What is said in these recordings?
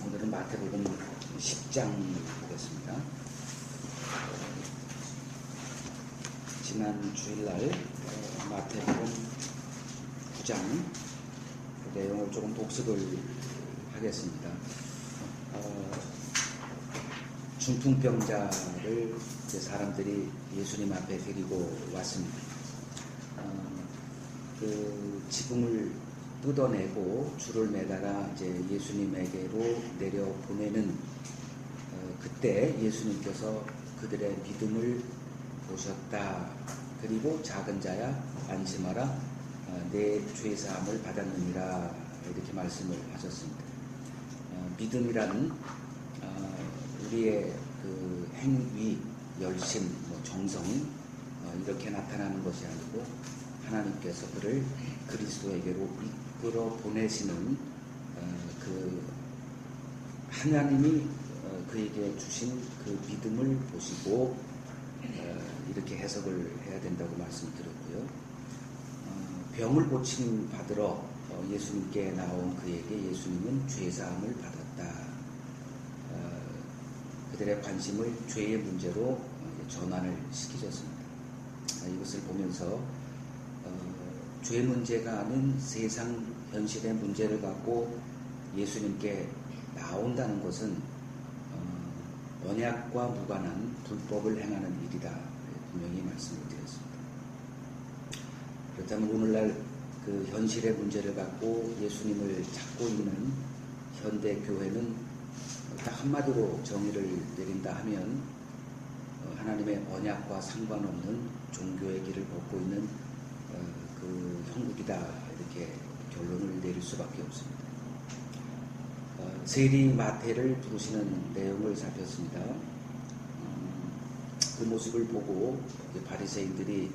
오늘은 마태복음 10장 보겠습니다. 지난 주일날 마태복음 9장 그 내용을 조금 독습을 하겠습니다. 중풍병자를 사람들이 예수님 앞에 데리고 왔습니다. 그 지붕을 뜯어내고 줄을 매다가 이제 예수님에게로 내려 보내는 그때 예수님께서 그들의 믿음을 보셨다. 그리고 작은 자야 안심하라, 내 죄 사함을 받았느니라, 이렇게 말씀을 하셨습니다. 믿음이란 우리의 그 행위, 열심, 정성 이렇게 나타나는 것이 아니고 하나님께서 그를 그리스도에게로 이끌어 보내시는 그 하나님이 그에게 주신 그 믿음을 보시고 이렇게 해석을 해야 된다고 말씀드렸고요. 병을 고침 받으러 예수님께 나온 그에게 예수님은 죄사함을 받았다. 그들의 관심을 죄의 문제로 전환을 시키셨습니다. 이것을 보면서 죄 문제가 아닌 세상 현실의 문제를 갖고 예수님께 나온다는 것은 언약과 무관한 불법을 행하는 일이다. 분명히 말씀을 드렸습니다. 그렇다면 오늘날 그 현실의 문제를 갖고 예수님을 찾고 있는 현대 교회는 딱 한마디로 정의를 내린다 하면 하나님의 언약과 상관없는 종교의 길을 걷고 있는 그 형국이다, 이렇게 결론을 내릴 수밖에 없습니다. 세리 마태를 부르시는 내용을 살폈습니다. 그 모습을 보고 바리새인들이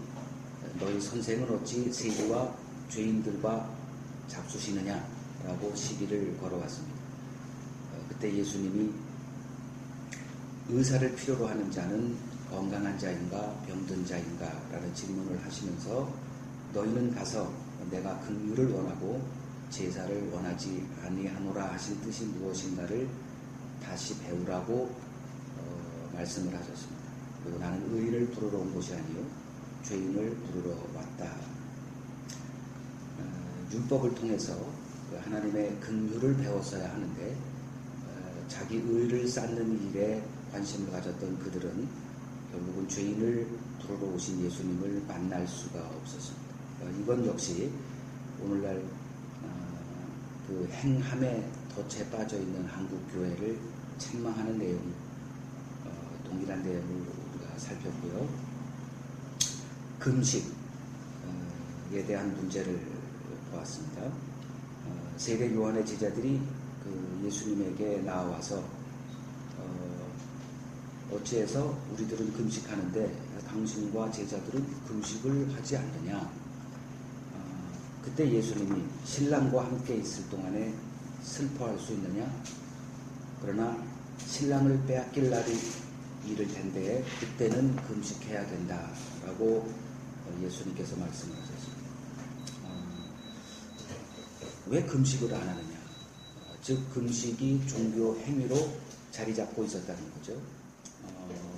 너희 선생은 어찌 세리와 죄인들과 잡수시느냐라고 시비를 걸어왔습니다. 그때 예수님이 의사를 필요로 하는 자는 건강한 자인가 병든 자인가 라는 질문을 하시면서 너희는 가서 내가 긍휼을 원하고 제사를 원하지 아니하노라 하신 뜻이 무엇인가를 다시 배우라고 말씀을 하셨습니다. 그리고 나는 의인을 부르러 온 것이 아니요 죄인을 부르러 왔다. 율법을 통해서 하나님의 긍휼을 배웠어야 하는데 자기 의를 쌓는 일에 관심을 가졌던 그들은 결국은 죄인을 부르러 오신 예수님을 만날 수가 없었습니다. 이건 역시 오늘날 그 행함에 덫에 빠져 있는 한국 교회를 책망하는 내용, 동일한 내용을 우리가 살폈고요. 금식에 대한 문제를 보았습니다. 세례 요한의 제자들이 그 예수님에게 나와서 어찌해서 우리들은 금식하는데 당신과 제자들은 금식을 하지 않느냐. 그때 예수님이 신랑과 함께 있을 동안에 슬퍼할 수 있느냐? 그러나 신랑을 빼앗길 날이 이를 텐데 그때는 금식해야 된다라고 예수님께서 말씀을 하셨습니다. 왜 금식을 안 하느냐? 즉 금식이 종교 행위로 자리 잡고 있었다는 거죠.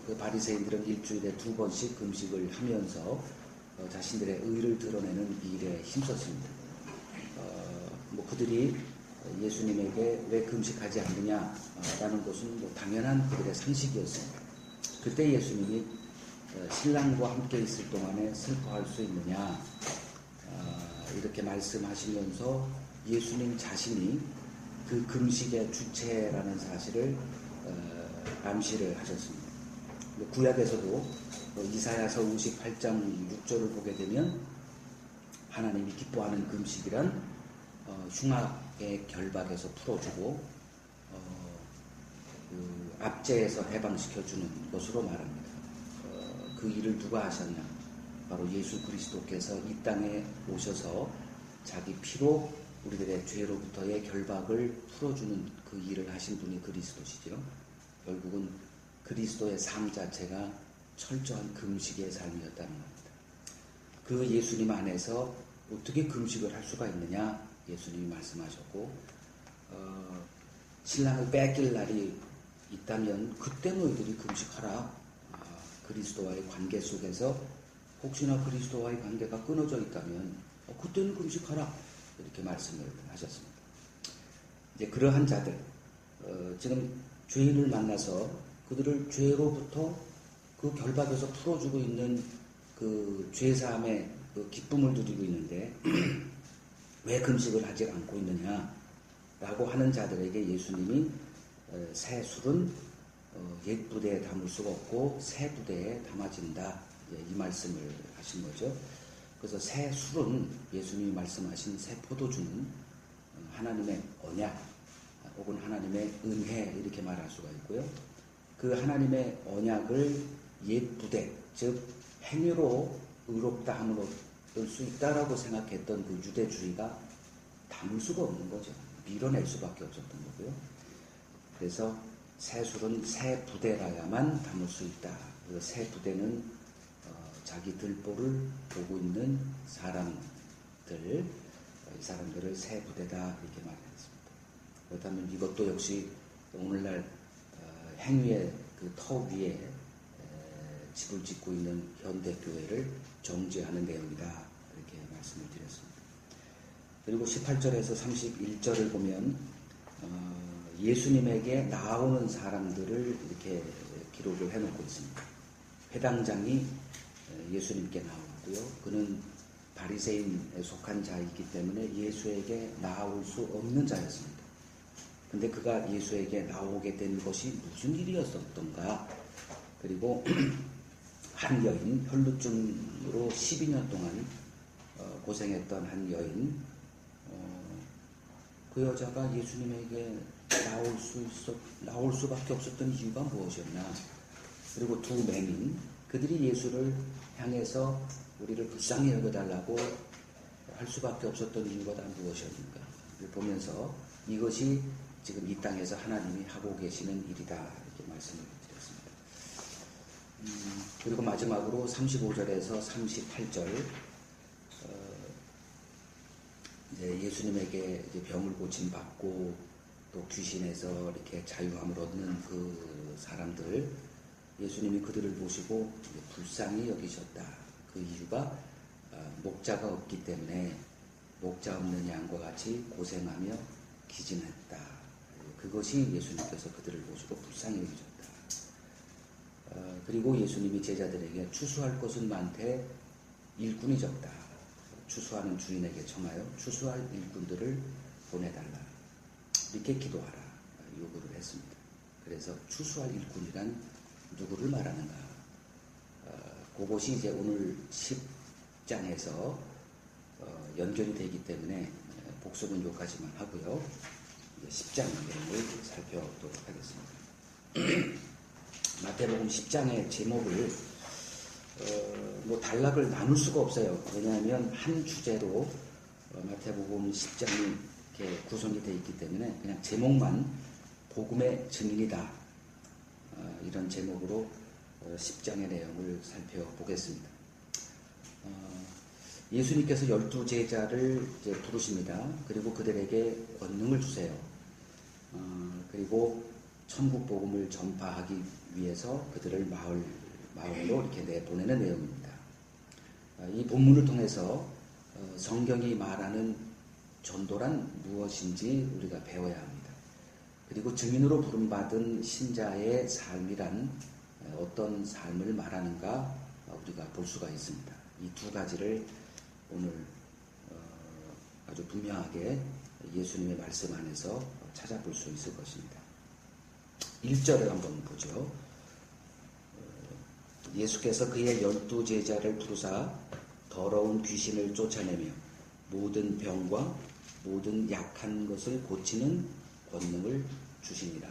그 바리새인들은 일주일에 2번씩 금식을 하면서 자신들의 의를 드러내는 일에 힘썼습니다. 그들이 예수님에게 왜 금식하지 않느냐라는 것은 당연한 그들의 상식이었습니다. 그때 예수님이 신랑과 함께 있을 동안에 슬퍼할 수 있느냐 이렇게 말씀하시면서 예수님 자신이 그 금식의 주체라는 사실을 암시를 하셨습니다. 구약에서도 이사야서 58장 6절을 보게 되면 하나님이 기뻐하는 금식이란 흉악의 결박에서 풀어주고 그 압제에서 해방시켜주는 것으로 말합니다. 그 일을 누가 하셨냐? 바로 예수 그리스도께서 이 땅에 오셔서 자기 피로 우리들의 죄로부터의 결박을 풀어주는 그 일을 하신 분이 그리스도시죠. 결국은 그리스도의 삶 자체가 철저한 금식의 삶이었다는 겁니다. 그 예수님 안에서 어떻게 금식을 할 수가 있느냐? 예수님이 말씀하셨고 신랑을 뺏길 날이 있다면 그때 너희들이 금식하라. 그리스도와의 관계 속에서 혹시나 그리스도와의 관계가 끊어져 있다면 그때는 금식하라. 이렇게 말씀을 하셨습니다. 이제 그러한 자들, 지금 죄인을 만나서 그들을 죄로부터 그 결박에서 풀어주고 있는 그 죄사함의 그 기쁨을 누리고 있는데 왜 금식을 하지 않고 있느냐라고 하는 자들에게 예수님이 새 술은 옛 부대에 담을 수가 없고 새 부대에 담아진다, 이 말씀을 하신 거죠. 그래서 새 술은 예수님이 말씀하신 새 포도주는 하나님의 언약 혹은 하나님의 은혜 이렇게 말할 수가 있고요. 그 하나님의 언약을 옛 부대, 즉 행위로 의롭다 함으로 얻을 수 있다라고 생각했던 그 유대주의가 담을 수가 없는 거죠. 밀어낼 수밖에 없었던 거고요. 그래서 새 술은 새 부대라야만 담을 수 있다. 그래서 새 부대는 자기 들보를 보고 있는 사람들, 이 사람들을 새 부대다 이렇게 말했습니다. 그렇다면 이것도 역시 오늘날 행위의 그 터 위에 집을 짓고 있는 현대교회를 정죄하는 내용이다 이렇게 말씀을 드렸습니다. 그리고 18절에서 31절을 보면 예수님에게 나오는 사람들을 이렇게 기록을 해놓고 있습니다. 회당장이 예수님께 나오고요. 그는 바리새인에 속한 자이기 때문에 예수에게 나올 수 없는 자였습니다. 근데 그가 예수에게 나오게 된 것이 무슨 일이었던가? 그리고 한 여인, 혈루증으로 12년 동안 고생했던 한 여인, 그 여자가 예수님에게 나올 수밖에 없었던 이유가 무엇이었나? 그리고 두 맹인, 그들이 예수를 향해서 우리를 불쌍히 여겨달라고 할 수밖에 없었던 이유가 다 무엇이었는가? 보면서 이것이 지금 이 땅에서 하나님이 하고 계시는 일이다 이렇게 말씀을 드렸습니다. 그리고 마지막으로 35절에서 38절 이제 예수님에게 이제 병을 고침 받고 또 귀신에서 이렇게 자유함을 얻는 그 사람들, 예수님이 그들을 보시고 불쌍히 여기셨다. 그 이유가 목자가 없기 때문에 목자 없는 양과 같이 고생하며 기진했다. 그것이 예수님께서 그들을 보시고 불쌍히 여기셨다. 그리고 예수님이 제자들에게 추수할 것은 많되 일꾼이 적다. 추수하는 주인에게 청하여 추수할 일꾼들을 보내달라. 이렇게 기도하라. 요구를 했습니다. 그래서 추수할 일꾼이란 누구를 말하는가? 그것이 이제 오늘 10장에서 연결이 되기 때문에 복수는 여기까지만 하고요. 10장 내용을 살펴보도록 하겠습니다. 마태복음 10장의 제목을 뭐 단락을 나눌 수가 없어요. 왜냐하면 한 주제로 마태복음 10장이 이렇게 구성이 되어 있기 때문에 그냥 제목만 복음의 증인이다. 이런 제목으로 10장의 내용을 살펴보겠습니다. 예수님께서 12제자를 이제 부르십니다. 그리고 그들에게 권능을 주세요. 그리고 천국 복음을 전파하기 위해서 그들을 마을로 이렇게 내보내는 내용입니다. 이 본문을 통해서 성경이 말하는 전도란 무엇인지 우리가 배워야 합니다. 그리고 증인으로 부름받은 신자의 삶이란 어떤 삶을 말하는가 우리가 볼 수가 있습니다. 이 두 가지를 오늘 아주 분명하게 예수님의 말씀 안에서 찾아볼 수 있을 것입니다. 1절을 한번 보죠. 예수께서 그의 12제자를 부르사 더러운 귀신을 쫓아내며 모든 병과 모든 약한 것을 고치는 권능을 주시니라.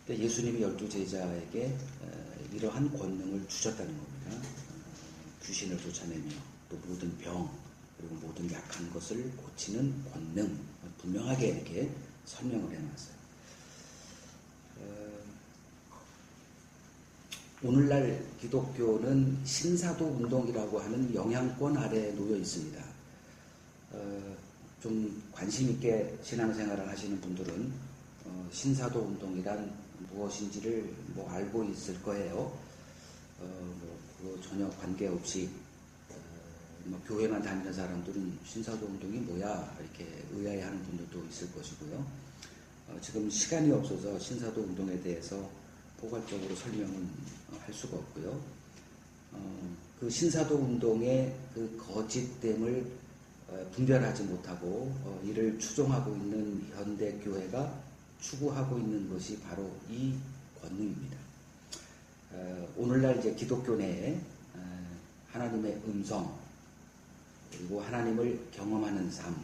예수님이 12제자에게 이러한 권능을 주셨다는 겁니다. 귀신을 쫓아내며 또 모든 병 그리고 모든 약한 것을 고치는 권능, 분명하게 이렇게 설명을 해놨어요. 오늘날 기독교는 신사도 운동이라고 하는 영향권 아래에 놓여 있습니다. 좀 관심 있게 신앙생활을 하시는 분들은 신사도 운동이란 무엇인지를 알고 있을 거예요. 그거 전혀 관계없이 교회만 다니는 사람들은 신사도 운동이 뭐야 이렇게 의아해하는 분들도 있을 것이고요. 지금 시간이 없어서 신사도 운동에 대해서 포괄적으로 설명은 할 수가 없고요. 그 신사도 운동의 그 거짓됨을 분별하지 못하고 이를 추종하고 있는 현대 교회가 추구하고 있는 것이 바로 이 권능입니다. 오늘날 이제 기독교 내에 하나님의 음성, 그리고 하나님을 경험하는 삶,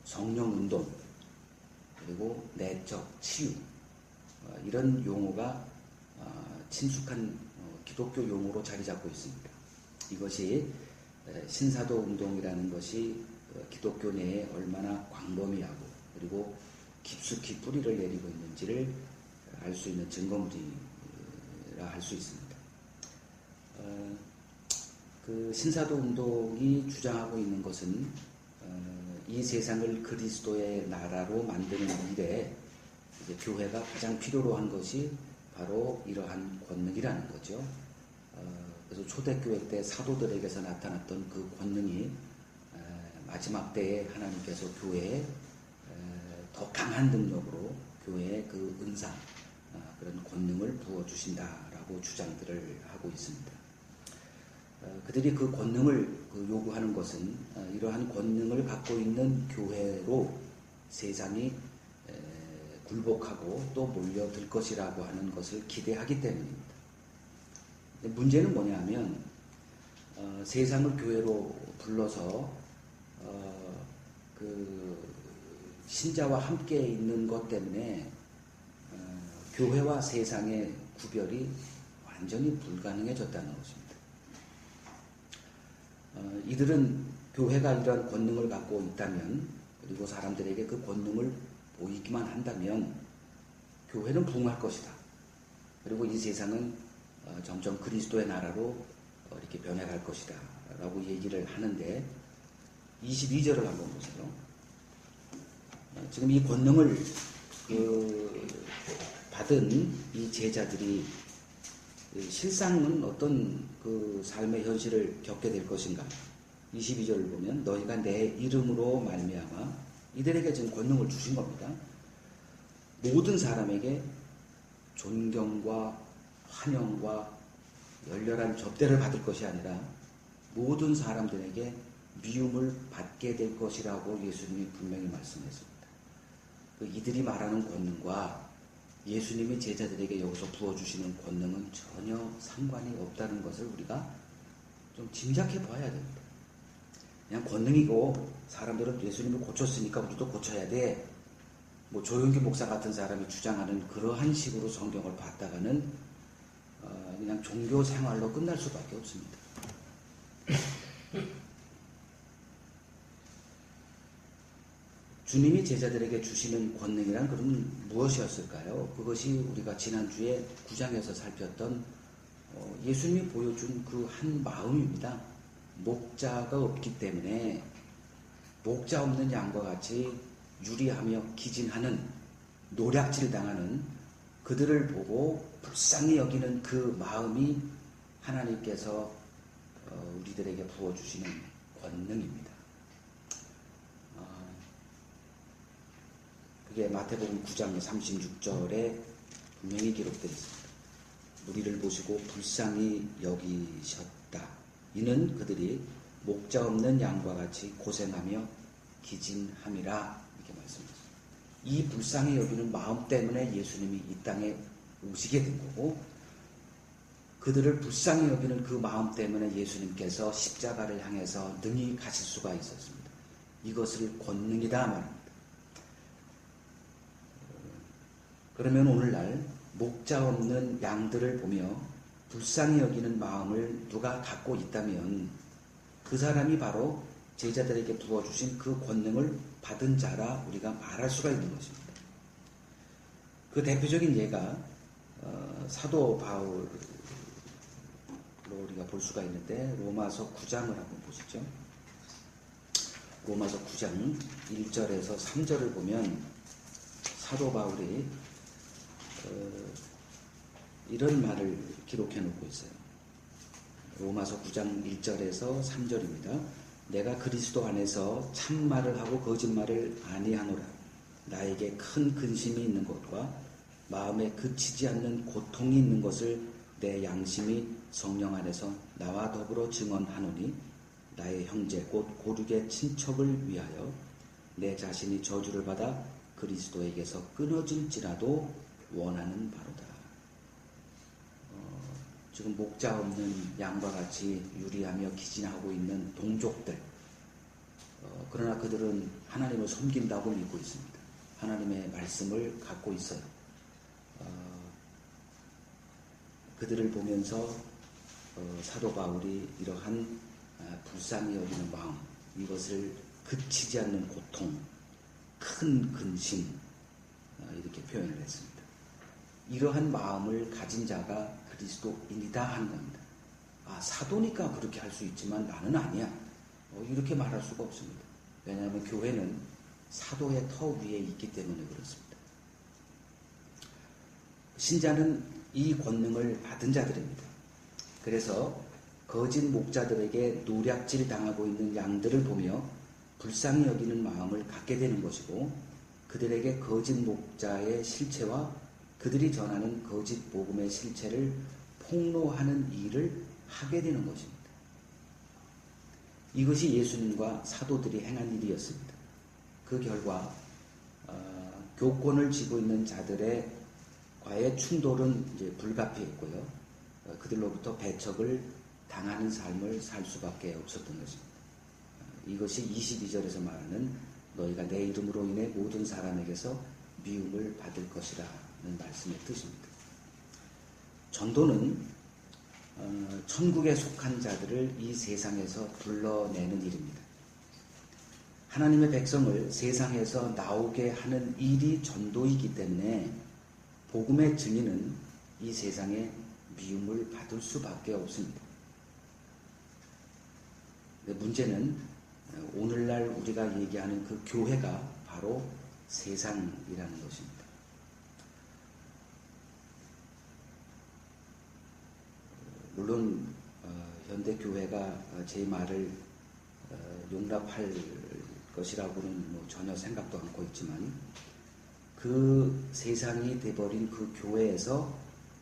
성령 운동, 그리고 내적 치유, 이런 용어가 친숙한 기독교 용어로 자리 잡고 있습니다. 이것이 신사도 운동이라는 것이 기독교 내에 얼마나 광범위하고 그리고 깊숙이 뿌리를 내리고 있는지를 알 수 있는 증거물이라 할 수 있습니다. 그 신사도 운동이 주장하고 있는 것은 이 세상을 그리스도의 나라로 만드는 일에 이제 교회가 가장 필요로 한 것이 바로 이러한 권능이라는 거죠. 그래서 초대교회 때 사도들에게서 나타났던 그 권능이 마지막 때에 하나님께서 교회에 더 강한 능력으로 교회에 그 은사, 그런 권능을 부어주신다라고 주장들을 하고 있습니다. 그들이 그 권능을 요구하는 것은 이러한 권능을 갖고 있는 교회로 세상이 굴복하고 또 몰려들 것이라고 하는 것을 기대하기 때문입니다. 문제는 뭐냐면 세상을 교회로 불러서 그 신자와 함께 있는 것 때문에 교회와 세상의 구별이 완전히 불가능해졌다는 것입니다. 이들은 교회가 이러한 권능을 갖고 있다면, 그리고 사람들에게 그 권능을 보이기만 한다면 교회는 부흥할 것이다. 그리고 이 세상은 점점 그리스도의 나라로 이렇게 변해갈 것이다 라고 얘기를 하는데, 22절을 한번 보세요. 지금 이 권능을 받은 이 제자들이 실상은 어떤 그 삶의 현실을 겪게 될 것인가. 22절을 보면 너희가 내 이름으로 말미암아, 이들에게 지금 권능을 주신 겁니다. 모든 사람에게 존경과 환영과 열렬한 접대를 받을 것이 아니라 모든 사람들에게 미움을 받게 될 것이라고 예수님이 분명히 말씀했습니다. 이들이 말하는 권능과 예수님이 제자들에게 여기서 부어주시는 권능은 전혀 상관이 없다는 것을 우리가 좀 짐작해 봐야 됩니다. 그냥 권능이고 사람들은 예수님을 고쳤으니까 우리도 고쳐야 돼. 조용기 목사 같은 사람이 주장하는 그러한 식으로 성경을 봤다가는 그냥 종교 생활로 끝날 수밖에 없습니다. 주님이 제자들에게 주시는 권능이란 그러면 무엇이었을까요? 그것이 우리가 지난주에 9장에서 살폈던 예수님이 보여준 그 한 마음입니다. 목자가 없기 때문에 목자 없는 양과 같이 유리하며 기진하는, 노략질 당하는 그들을 보고 불쌍히 여기는 그 마음이 하나님께서 우리들에게 부어주시는 권능입니다. 그게 마태복음 9장 36절에 분명히 기록되어 있습니다. 우리를 보시고 불쌍히 여기셨다. 이는 그들이 목자 없는 양과 같이 고생하며 기진함이라, 이렇게 말씀하셨습니다. 이 불쌍히 여기는 마음 때문에 예수님이 이 땅에 오시게 된 거고, 그들을 불쌍히 여기는 그 마음 때문에 예수님께서 십자가를 향해서 능히 가실 수가 있었습니다. 이것을 권능이다 말합니다. 그러면 오늘날 목자 없는 양들을 보며 불쌍히 여기는 마음을 누가 갖고 있다면 그 사람이 바로 제자들에게 부어주신 그 권능을 받은 자라 우리가 말할 수가 있는 것입니다. 그 대표적인 예가 사도 바울로 우리가 볼 수가 있는데, 로마서 9장을 한번 보시죠. 로마서 9장 1절에서 3절을 보면 사도 바울이 이런 말을 기록해 놓고 있어요. 로마서 9장 1절에서 3절입니다. 내가 그리스도 안에서 참말을 하고 거짓말을 아니하노라. 나에게 큰 근심이 있는 것과 마음에 그치지 않는 고통이 있는 것을 내 양심이 성령 안에서 나와 더불어 증언하노니 나의 형제 곧 고륙의 친척을 위하여 내 자신이 저주를 받아 그리스도에게서 끊어질지라도 원하는 바로다. 지금 목자 없는 양과 같이 유리하며 기진하고 있는 동족들, 그러나 그들은 하나님을 섬긴다고 믿고 있습니다. 하나님의 말씀을 갖고 있어요. 그들을 보면서 사도 바울이 이러한 불쌍히 여기는 마음, 이것을 그치지 않는 고통, 큰 근심, 이렇게 표현을 했습니다. 이러한 마음을 가진 자가 그리스도인이다 하는 겁니다. 사도니까 그렇게 할 수 있지만 나는 아니야. 이렇게 말할 수가 없습니다. 왜냐하면 교회는 사도의 터 위에 있기 때문에 그렇습니다. 신자는 이 권능을 받은 자들입니다. 그래서 거짓 목자들에게 노략질 당하고 있는 양들을 보며 불쌍히 여기는 마음을 갖게 되는 것이고, 그들에게 거짓 목자의 실체와 그들이 전하는 거짓 복음의 실체를 폭로하는 일을 하게 되는 것입니다. 이것이 예수님과 사도들이 행한 일이었습니다. 그 결과 교권을 쥐고 있는 자들과의 충돌은 이제 불가피했고요. 그들로부터 배척을 당하는 삶을 살 수밖에 없었던 것입니다. 이것이 22절에서 말하는 너희가 내 이름으로 인해 모든 사람에게서 미움을 받을 것이라는 말씀의 뜻입니다. 전도는 천국에 속한 자들을 이 세상에서 불러내는 일입니다. 하나님의 백성을 세상에서 나오게 하는 일이 전도이기 때문에 복음의 증인은 이 세상에 미움을 받을 수밖에 없습니다. 문제는 오늘날 우리가 얘기하는 그 교회가 바로 세상이라는 것입니다. 물론 현대 교회가 제 말을 용납할 것이라고는 전혀 생각도 않고 있지만, 그 세상이 돼버린 그 교회에서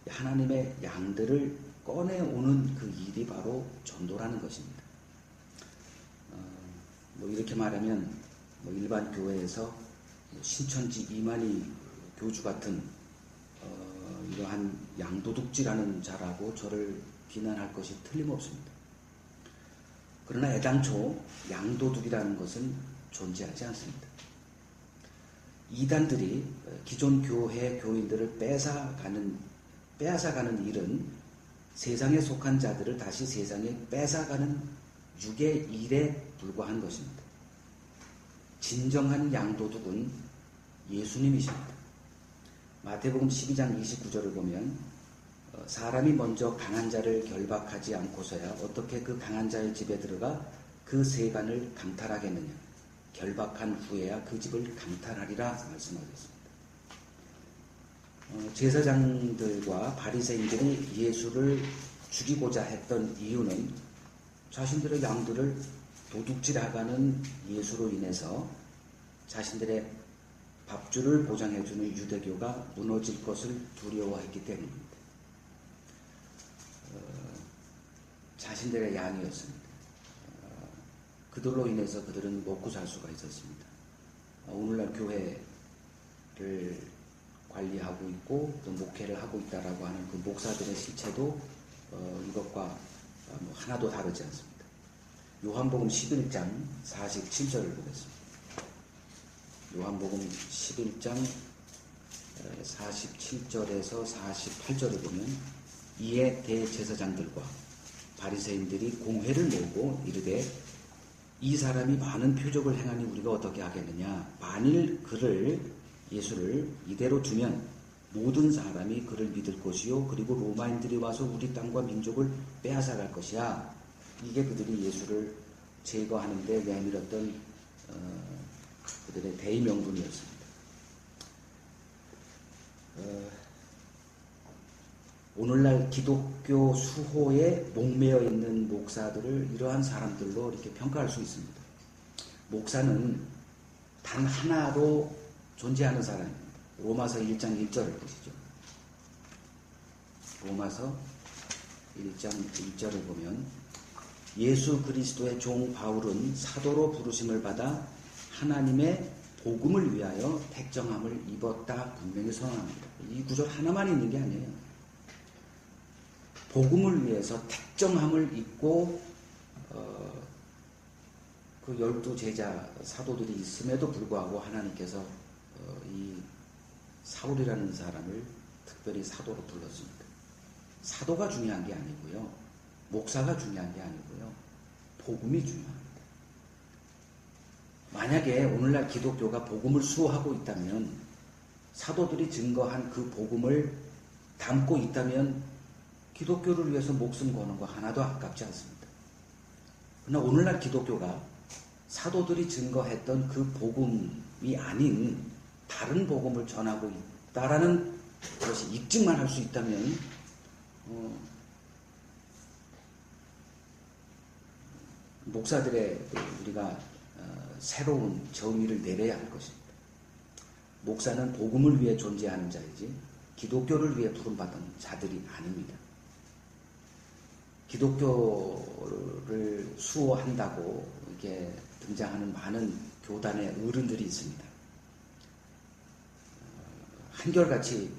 하나님의 양들을 꺼내오는 그 일이 바로 전도라는 것입니다. 이렇게 말하면 일반 교회에서 신천지 이만희 교주 같은 이러한 양도둑질하는 자라고 저를 비난할 것이 틀림없습니다. 그러나 애당초 양도둑이라는 것은 존재하지 않습니다. 이단들이 기존 교회 교인들을 빼앗아가는 일은 세상에 속한 자들을 다시 세상에 뺏어가는 육의 일에 불과한 것입니다. 진정한 양도둑은 예수님이십니다. 마태복음 12장 29절을 보면 사람이 먼저 강한 자를 결박하지 않고서야 어떻게 그 강한 자의 집에 들어가 그 세간을 강탈하겠느냐. 결박한 후에야 그 집을 강탈하리라 말씀하셨습니다. 제사장들과 바리새인들이 예수를 죽이고자 했던 이유는 자신들의 양들을 도둑질하가는 예수로 인해서 자신들의 밥줄을 보장해주는 유대교가 무너질 것을 두려워했기 때문입니다. 자신들의 양이었습니다. 그들로 인해서 그들은 먹고 살 수가 있었습니다. 오늘날 교회를 관리하고 있고 또 목회를 하고 있다라고 하는 그 목사들의 실체도 이것과 하나도 다르지 않습니다. 요한복음 11장 47절을 보겠습니다. 요한복음 11장 47절에서 48절을 보면 이에 대제사장들과 바리새인들이 공회를 모으고 이르되 이 사람이 많은 표적을 행하니 우리가 어떻게 하겠느냐. 만일 예수를 이대로 두면 모든 사람이 그를 믿을 것이요 그리고 로마인들이 와서 우리 땅과 민족을 빼앗아갈 것이야. 이게 그들이 예수를 제거하는 데 내밀었던 그들의 대의명분이었습니다. 오늘날 기독교 수호에 목매어 있는 목사들을 이러한 사람들로 이렇게 평가할 수 있습니다. 목사는 단 하나로 존재하는 사람입니다. 로마서 1장 1절을 보시죠. 로마서 1장 1절을 보면 예수 그리스도의 종 바울은 사도로 부르심을 받아 하나님의 복음을 위하여 택정함을 입었다 분명히 선언합니다. 이 구절 하나만 있는 게 아니에요. 복음을 위해서 택정함을 입고 그 12제자 사도들이 있음에도 불구하고 하나님께서 이 사울이라는 사람을 특별히 사도로 불렀습니다. 사도가 중요한 게 아니고요. 목사가 중요한 게 아니고요. 복음이 중요합니다. 만약에 오늘날 기독교가 복음을 수호하고 있다면, 사도들이 증거한 그 복음을 담고 있다면 기독교를 위해서 목숨 거는 거 하나도 아깝지 않습니다. 그러나 오늘날 기독교가 사도들이 증거했던 그 복음이 아닌 다른 복음을 전하고 있다라는 것이 입증만 할 수 있다면 목사들의 우리가 새로운 정의를 내려야 할 것입니다. 목사는 복음을 위해 존재하는 자이지 기독교를 위해 부름받은 자들이 아닙니다. 기독교를 수호한다고 이렇게 등장하는 많은 교단의 어른들이 있습니다. 한결같이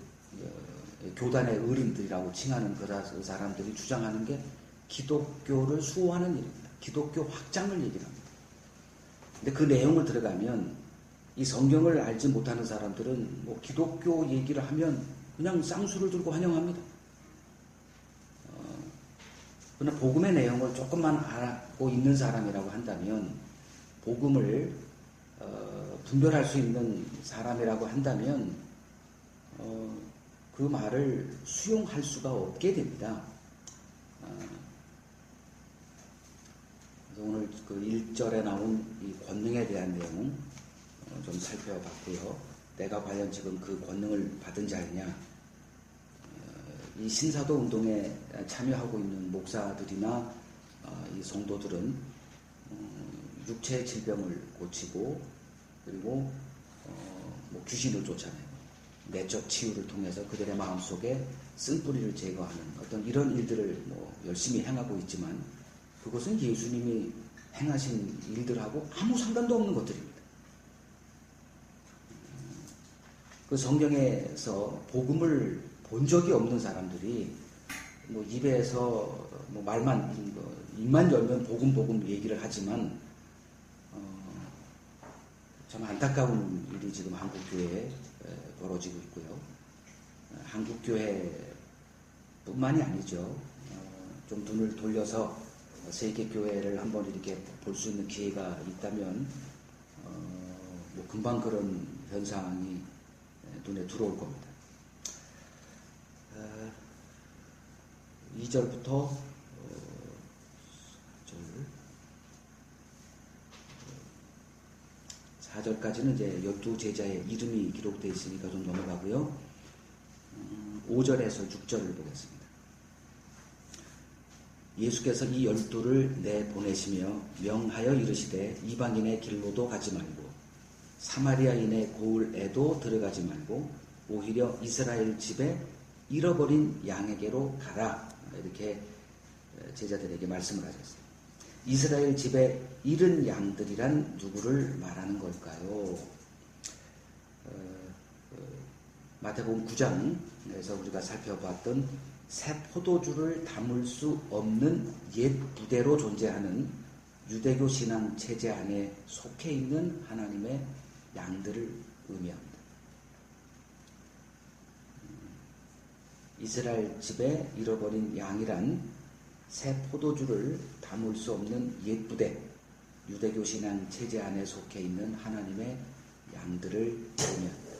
교단의 어른들이라고 칭하는 그 사람들이 주장하는 게 기독교를 수호하는 일입니다. 기독교 확장을 얘기를 합니다. 근데 그 내용을 들어가면 이 성경을 알지 못하는 사람들은 뭐 기독교 얘기를 하면 그냥 쌍수를 들고 환영합니다. 그러나 복음의 내용을 조금만 알고 있는 사람이라고 한다면, 복음을 분별할 수 있는 사람이라고 한다면 그 말을 수용할 수가 없게 됩니다. 그래서 오늘 그 1절에 나온 이 권능에 대한 내용 좀 살펴봤고요. 내가 과연 지금 그 권능을 받은 자이냐? 이 신사도 운동에 참여하고 있는 목사들이나 이 성도들은 육체의 질병을 고치고, 그리고 뭐 귀신을 쫓아내고 내적 치유를 통해서 그들의 마음속에 쓴뿌리를 제거하는 어떤 이런 일들을 뭐 열심히 행하고 있지만, 그것은 예수님이 행하신 일들하고 아무 상관도 없는 것들입니다. 그 성경에서 복음을 본 적이 없는 사람들이 뭐 입에서 뭐 말만 입만 열면 복음 얘기를 하지만 참 안타까운 일이 지금 한국 교회에 벌어지고 있고요. 한국 교회뿐만이 아니죠. 좀 눈을 돌려서 세계 교회를 한번 이렇게 볼 수 있는 기회가 있다면 뭐 금방 그런 현상이 눈에 들어올 겁니다. 2절부터 4절까지는 이제 12제자의 이름이 기록되어 있으니까 좀 넘어가고요. 5절에서 6절을 보겠습니다. 예수께서 이 12를 내보내시며 명하여 이르시되 이방인의 길로도 가지 말고 사마리아인의 고을에도 들어가지 말고 오히려 이스라엘 집에 잃어버린 양에게로 가라. 이렇게 제자들에게 말씀을 하셨어요. 이스라엘 집에 잃은 양들이란 누구를 말하는 걸까요? 마태복음 9장에서 우리가 살펴봤던 새 포도주를 담을 수 없는 옛 부대로 존재하는 유대교 신앙 체제 안에 속해 있는 하나님의 양들을 의미합니다. 이스라엘 집에 잃어버린 양이란 새 포도주를 담을 수 없는 옛 부대, 유대교 신앙 체제 안에 속해 있는 하나님의 양들을 의미합니다.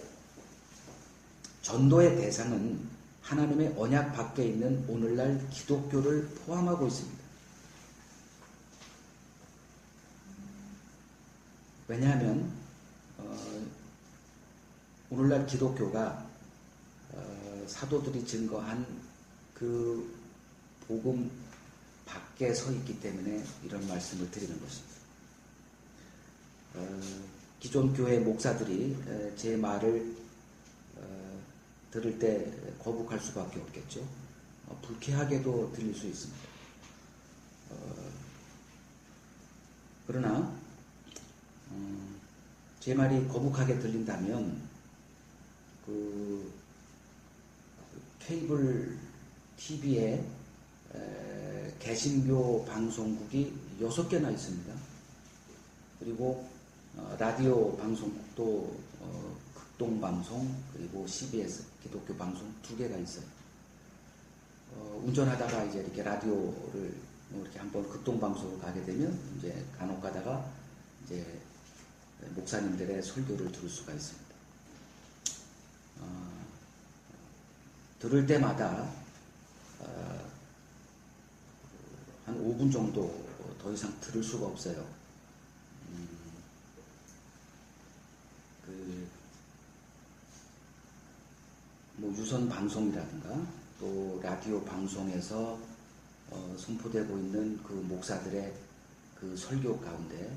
전도의 대상은 하나님의 언약 밖에 있는 오늘날 기독교를 포함하고 있습니다. 왜냐하면 오늘날 기독교가 사도들이 증거한 그 복음 밖에 서 있기 때문에 이런 말씀을 드리는 것입니다. 기존 교회 목사들이 제 말을 들을 때 거북할 수밖에 없겠죠. 불쾌하게도 들릴 수 있습니다. 그러나 제 말이 거북하게 들린다면 그 케이블 TV에 개신교 방송국이 6개나 있습니다. 그리고 라디오 방송국도 극동방송 그리고 CBS 기독교 방송 2개가 있어요. 운전하다가 이제 이렇게 라디오를 이렇게 한번 극동방송을 가게 되면 이제 간혹 가다가 이제 목사님들의 설교를 들을 수가 있습니다. 들을 때마다 한 5분 정도 더 이상 들을 수가 없어요. 뭐 유선 방송이라든가 또 라디오 방송에서 선포되고 있는 그 목사들의 그 설교 가운데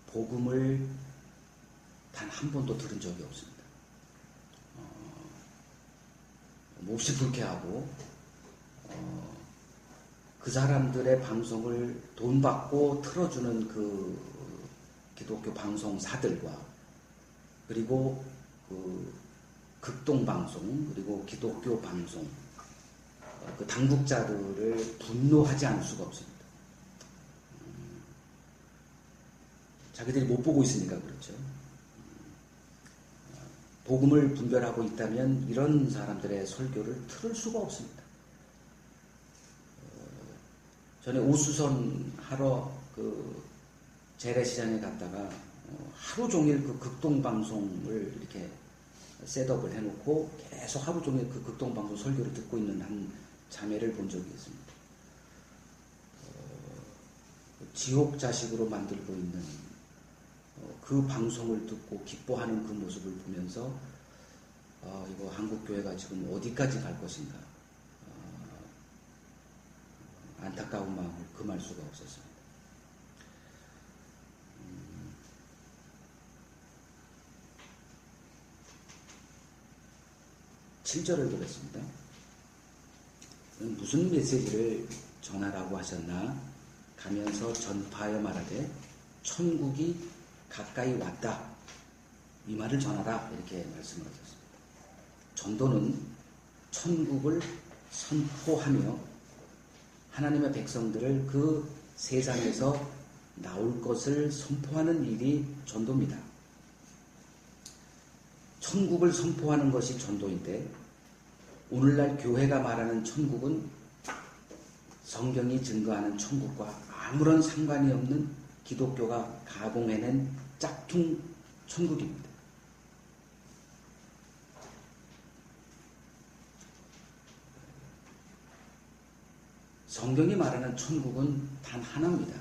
복음을 단 한 번도 들은 적이 없습니다. 몹시 불쾌하고 그 사람들의 방송을 돈 받고 틀어주는 그 기독교 방송사들과 그리고 그 극동방송 그리고 기독교 방송 그 당국자들을 분노하지 않을 수가 없습니다. 자기들이 못 보고 있으니까 그렇죠. 복음을 분별하고 있다면 이런 사람들의 설교를 들을 수가 없습니다. 전에 우수선 하러 그 재래시장에 갔다가 하루 종일 그 극동방송을 이렇게 셋업을 해놓고 계속 하루 종일 그 극동방송 설교를 듣고 있는 한 자매를 본 적이 있습니다. 지옥 자식으로 만들고 있는 그 방송을 듣고 기뻐하는 그 모습을 보면서 이거 한국교회가 지금 어디까지 갈 것인가 안타까운 마음을 금할 수가 없었습니다. 7절을 보겠습니다. 무슨 메시지를 전하라고 하셨나? 가면서 전파하여 말하되 천국이 가까이 왔다. 이 말을 전하라. 이렇게 말씀을 하셨습니다. 전도는 천국을 선포하며 하나님의 백성들을 그 세상에서 나올 것을 선포하는 일이 전도입니다. 천국을 선포하는 것이 전도인데 오늘날 교회가 말하는 천국은 성경이 증거하는 천국과 아무런 상관이 없는 기독교가 가공해낸 짝퉁 천국입니다. 성경이 말하는 천국은 단 하나입니다.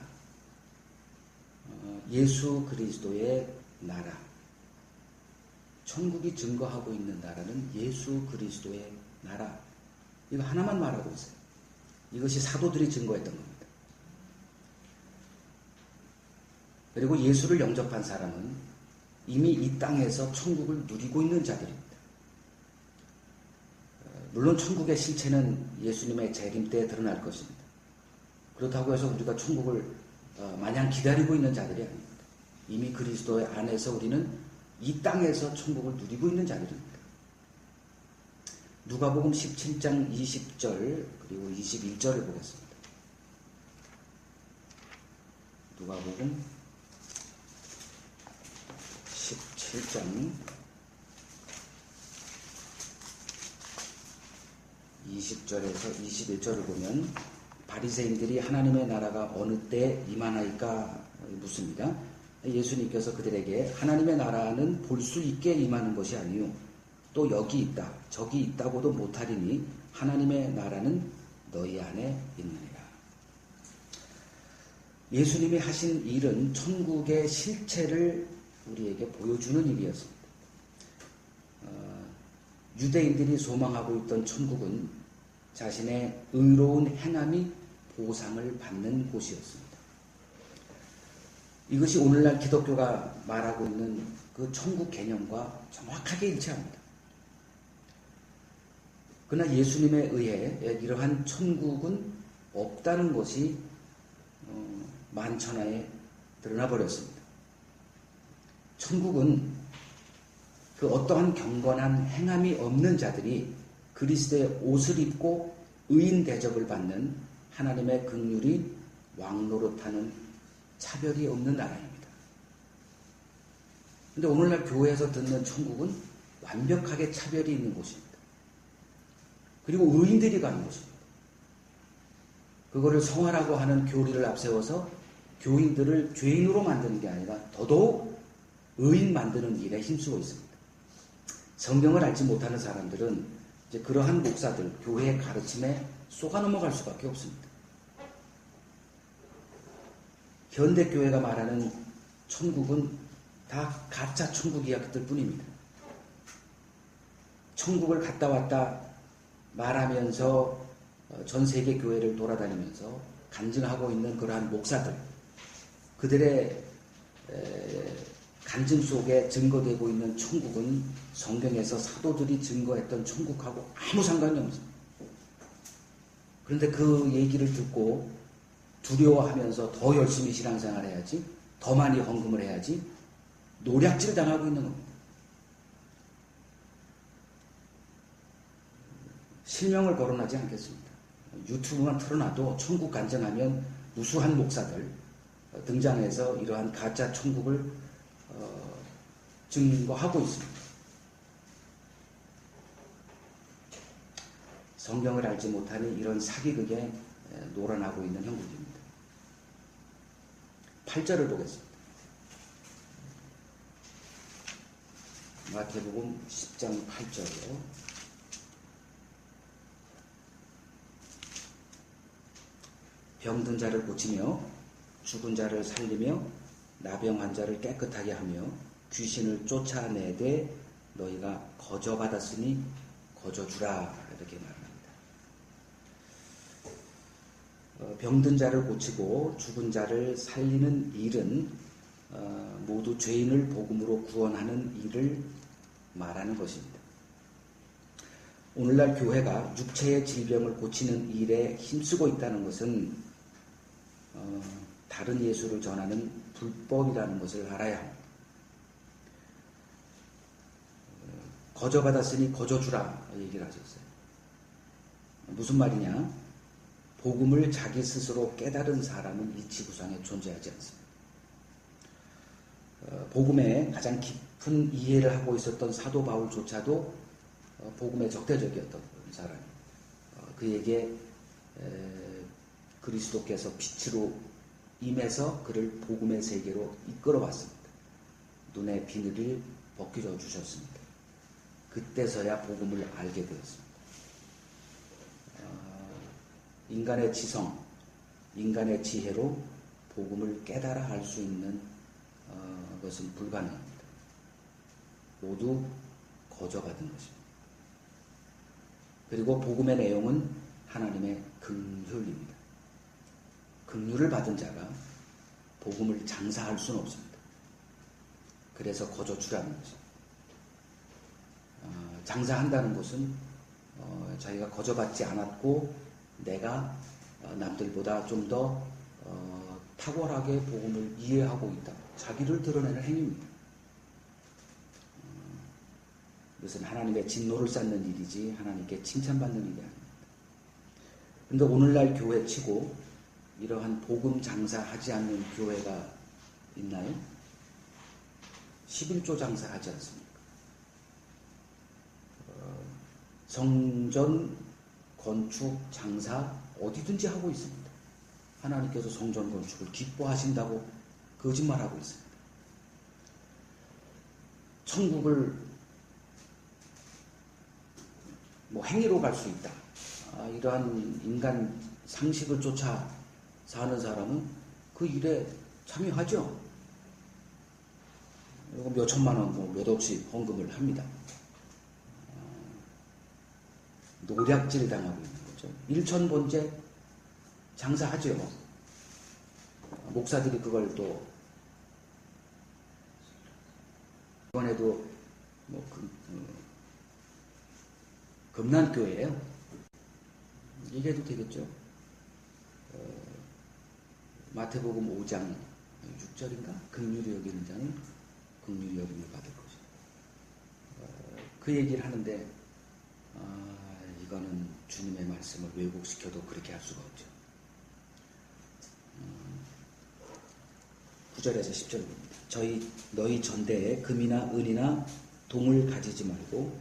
예수 그리스도의 나라. 천국이 증거하고 있는 나라는 예수 그리스도의 나라. 이거 하나만 말하고 있어요. 이것이 사도들이 증거했던 겁니다. 그리고 예수를 영접한 사람은 이미 이 땅에서 천국을 누리고 있는 자들입니다. 물론 천국의 실체는 예수님의 재림 때에 드러날 것입니다. 그렇다고 해서 우리가 천국을 마냥 기다리고 있는 자들이 아닙니다. 이미 그리스도의 안에서 우리는 이 땅에서 천국을 누리고 있는 자들입니다. 누가복음 17장 20절 그리고 21절을 보겠습니다. 누가복음 17장 20절에서 21절을 보면 바리새인들이 하나님의 나라가 어느 때 임하나이까 묻습니다. 예수님께서 그들에게 하나님의 나라는 볼 수 있게 임하는 것이 아니요 또 여기 있다 저기 있다고도 못하리니 하나님의 나라는 너희 안에 있느니라. 예수님이 하신 일은 천국의 실체를 우리에게 보여주는 일이었습니다. 유대인들이 소망하고 있던 천국은 자신의 의로운 행함이 보상을 받는 곳이었습니다. 이것이 오늘날 기독교가 말하고 있는 그 천국 개념과 정확하게 일치합니다. 그러나 예수님에 의해 이러한 천국은 없다는 것이 만천하에 드러나 버렸습니다. 천국은 그 어떠한 경건한 행함이 없는 자들이 그리스도의 옷을 입고 의인 대접을 받는 하나님의 긍휼이 왕노릇하는 차별이 없는 나라입니다. 그런데 오늘날 교회에서 듣는 천국은 완벽하게 차별이 있는 곳입니다. 그리고 의인들이 가는 곳입니다. 그거를 성화라고 하는 교리를 앞세워서 교인들을 죄인으로 만드는 게 아니라 더더욱 의인 만드는 일에 힘쓰고 있습니다. 성경을 알지 못하는 사람들은 이제 그러한 목사들, 교회의 가르침에 속아 넘어갈 수밖에 없습니다. 현대교회가 말하는 천국은 다 가짜 천국 이야기들 뿐입니다. 천국을 갔다 왔다 말하면서 전 세계 교회를 돌아다니면서 간증하고 있는 그러한 목사들, 그들의 간증 속에 증거되고 있는 천국은 성경에서 사도들이 증거했던 천국하고 아무 상관이 없습니다. 그런데 그 얘기를 듣고 두려워하면서 더 열심히 신앙생활 해야지, 더 많이 헌금을 해야지 노략질 당하고 있는 겁니다. 실명을 거론하지 않겠습니다. 유튜브만 틀어놔도 천국 간증하면 무수한 목사들 등장해서 이러한 가짜 천국을 증거하고 있습니다. 성경을 알지 못하니 이런 사기극에 놀아나고 있는 형국입니다. 8절을 보겠습니다. 마태복음 10장 8절이요. 병든 자를 고치며 죽은 자를 살리며 나병 환자를 깨끗하게 하며 귀신을 쫓아내되 너희가 거저받았으니 거저주라, 이렇게 말합니다. 병든 자를 고치고 죽은 자를 살리는 일은 모두 죄인을 복음으로 구원하는 일을 말하는 것입니다. 오늘날 교회가 육체의 질병을 고치는 일에 힘쓰고 있다는 것은 다른 예수를 전하는 불법이라는 것을 알아야 합니다. 거저받았으니 거저주라 얘기를 하셨어요. 무슨 말이냐? 복음을 자기 스스로 깨달은 사람은 이 지구상에 존재하지 않습니다. 복음에 가장 깊은 이해를 하고 있었던 사도 바울조차도 복음에 적대적이었던 사람입니다. 그에게 그리스도께서 빛으로 임해서 그를 복음의 세계로 이끌어왔습니다. 눈의 비늘을 벗겨 주셨습니다. 그때서야 복음을 알게 되었습니다. 인간의 지성, 인간의 지혜로 복음을 깨달아 알 수 있는 것은 불가능합니다. 모두 거저받은 것입니다. 그리고 복음의 내용은 하나님의 긍휼입니다. 긍휼을 받은 자가 복음을 장사할 수는 없습니다. 그래서 거저주라는 것입니다. 장사한다는 것은 자기가 거저받지 않았고 내가 남들보다 좀 더 탁월하게 복음을 이해하고 있다, 자기를 드러내는 행위입니다. 이것은 하나님의 진노를 쌓는 일이지 하나님께 칭찬받는 일이 아닙니다. 그런데 오늘날 교회치고 이러한 복음 장사하지 않는 교회가 있나요? 11조 장사하지 않습니까? 성전 건축 장사 어디든지 하고 있습니다. 하나님께서 성전 건축을 기뻐하신다고 거짓말하고 있습니다. 천국을 행위로 갈 수 있다, 이러한 인간 상식을 쫓아 사는 사람은 그 그 일에 참여하죠. 그리고 몇 천만 원, 몇 억씩 헌금을 합니다. 노략질 당하고 있는 거죠. 일천번제 장사하죠. 목사들이 그걸 또 이번에도 금난교회예요. 얘기해도 되겠죠. 마태복음 5장 6절인가? 긍휼히 여기는 자는 긍휼히 여김을 받을 것이다. 그 얘기를 하는데 이거는 주님의 말씀을 왜곡시켜도 그렇게 할 수가 없죠. 9절에서 10절입니다. 너희 전대에 금이나 은이나 동을 가지지 말고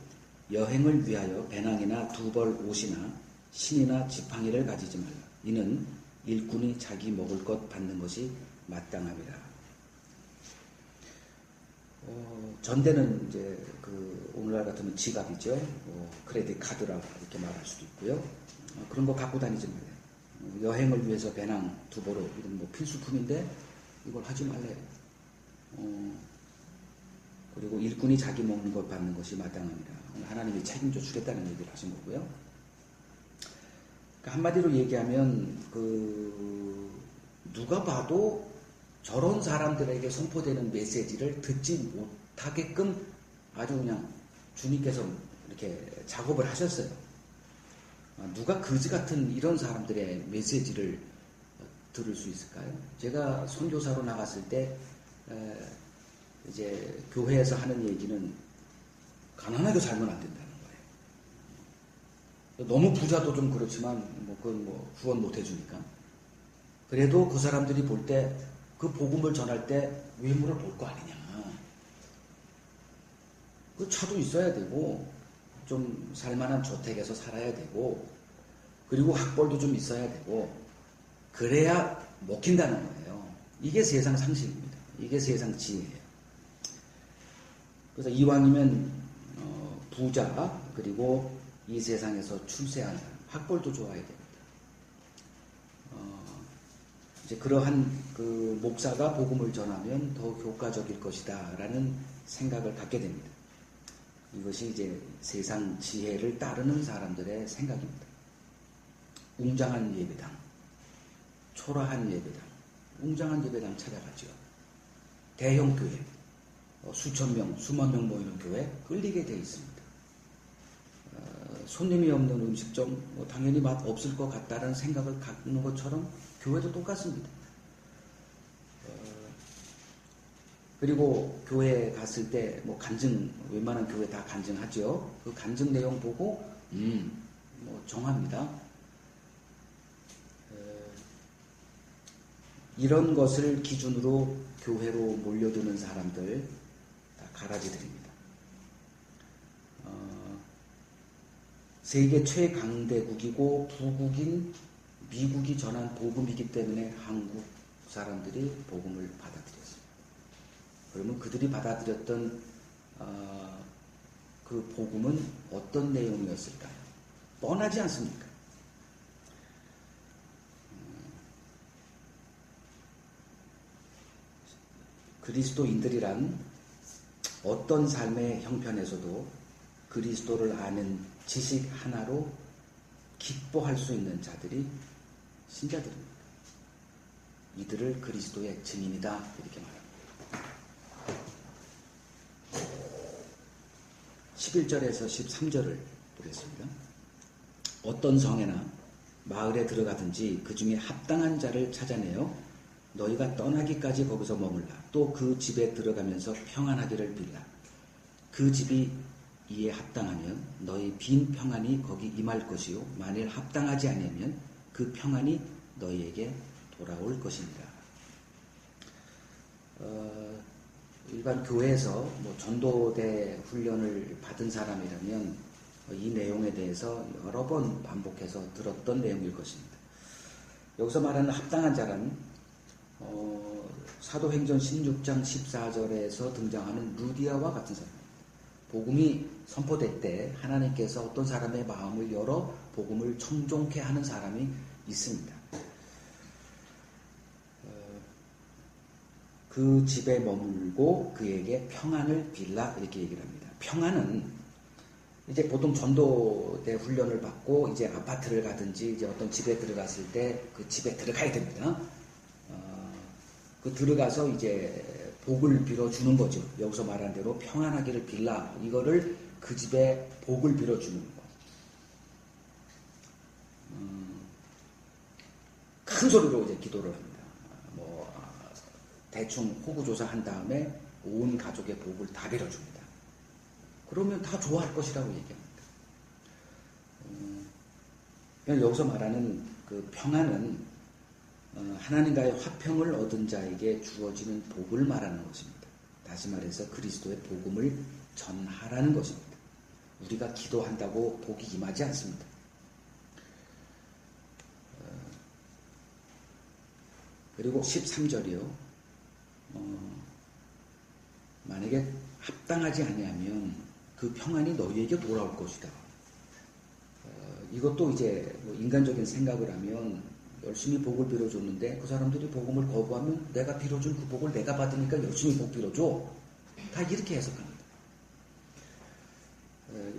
여행을 위하여 배낭이나 두벌 옷이나 신이나 지팡이를 가지지 말라. 이는 일꾼이 자기 먹을 것 받는 것이 마땅함이라. 전대는 이제 오늘날 같으면 지갑이죠. 크레딧 카드라 이렇게 말할 수도 있고요. 그런 거 갖고 다니지 말래요. 여행을 위해서 배낭, 두벌옷 이런 필수품인데 이걸 하지 말래요. 그리고 일꾼이 자기 먹는 것 받는 것이 마땅합니다. 하나님이 책임져 주겠다는 얘기를 하신 거고요. 그러니까 한마디로 얘기하면 누가 봐도 저런 사람들에게 선포되는 메시지를 듣지 못하게끔 아주 그냥 주님께서 이렇게 작업을 하셨어요. 누가 그지 같은 이런 사람들의 메시지를 들을 수 있을까요? 제가 선교사로 나갔을 때 이제 교회에서 하는 얘기는 가난하게 살면 안 된다는 거예요. 너무 부자도 좀 그렇지만 그건 후원 못 해주니까. 그래도 그 사람들이 볼 때 그 복음을 전할 때 외모를 볼 거 아니냐. 그 차도 있어야 되고 좀 살만한 저택에서 살아야 되고 그리고 학벌도 좀 있어야 되고 그래야 먹힌다는 거예요. 이게 세상 상식입니다. 이게 세상 지혜예요. 그래서 이왕이면 부자 그리고 이 세상에서 출세한 사람, 학벌도 좋아야 됩니다. 이제 그러한 목사가 복음을 전하면 더 효과적일 것이다라는 생각을 갖게 됩니다. 이것이 이제 세상 지혜를 따르는 사람들의 생각입니다. 웅장한 예배당, 초라한 예배당, 웅장한 예배당 찾아가죠. 대형 교회, 수천 명, 수만 명 모이는 교회 끌리게 돼 있습니다. 손님이 없는 음식점 당연히 맛 없을 것 같다는 생각을 갖는 것처럼 교회도 똑같습니다. 그리고 교회에 갔을 때 간증, 웬만한 교회 다 간증하죠. 그 간증 내용 보고 정합니다. 이런 것을 기준으로 교회로 몰려드는 사람들 다 가라지들입니다. 세계 최강대국이고 부국인 미국이 전한 복음이기 때문에 한국 사람들이 복음을 받아들였습니다. 그러면 그들이 받아들였던 그 복음은 어떤 내용이었을까요? 뻔하지 않습니까? 그리스도인들이란 어떤 삶의 형편에서도 그리스도를 아는 지식 하나로 기뻐할 수 있는 자들이 신자들입니다. 이들을 그리스도의 증인이다 이렇게 말합니다. 11절에서 13절을 보겠습니다. 어떤 성에나 마을에 들어가든지 그 중에 합당한 자를 찾아내어 너희가 떠나기까지 거기서 머물라. 또 그 집에 들어가면서 평안하기를 빌라. 그 집이 이에 합당하면 너희 빈 평안이 거기 임할 것이요 만일 합당하지 아니하면 그 평안이 너희에게 돌아올 것입니다. 일반 교회에서 전도대 훈련을 받은 사람이라면 이 내용에 대해서 여러 번 반복해서 들었던 내용일 것입니다. 여기서 말하는 합당한 자란 사도행전 16장 14절에서 등장하는 루디아와 같은 사람. 복음이 선포될 때 하나님께서 어떤 사람의 마음을 열어 복음을 청종케 하는 사람이 있습니다. 그 집에 머물고 그에게 평안을 빌라 이렇게 얘기를 합니다. 평안은 이제 보통 전도대 훈련을 받고 이제 아파트를 가든지 이제 어떤 집에 들어갔을 때 그 집에 들어가야 됩니다. 그 들어가서 이제 복을 빌어주는 거죠. 여기서 말한 대로 평안하기를 빌라. 이거를 그 집에 복을 빌어주는 거. 큰 소리로 이제 기도를 합니다. 대충 호구조사 한 다음에 온 가족의 복을 다 빌어줍니다. 그러면 다 좋아할 것이라고 얘기합니다. 여기서 말하는 그 평안은 하나님과의 화평을 얻은 자에게 주어지는 복을 말하는 것입니다. 다시 말해서 그리스도의 복음을 전하라는 것입니다. 우리가 기도한다고 복이 임하지 않습니다. 그리고 13절이요. 만약에 합당하지 아니하면 그 평안이 너희에게 돌아올 것이다. 이것도 이제 인간적인 생각을 하면 열심히 복을 빌어줬는데 그 사람들이 복음을 거부하면 내가 빌어준 그 복을 내가 받으니까 열심히 복 빌어줘. 다 이렇게 해석합니다.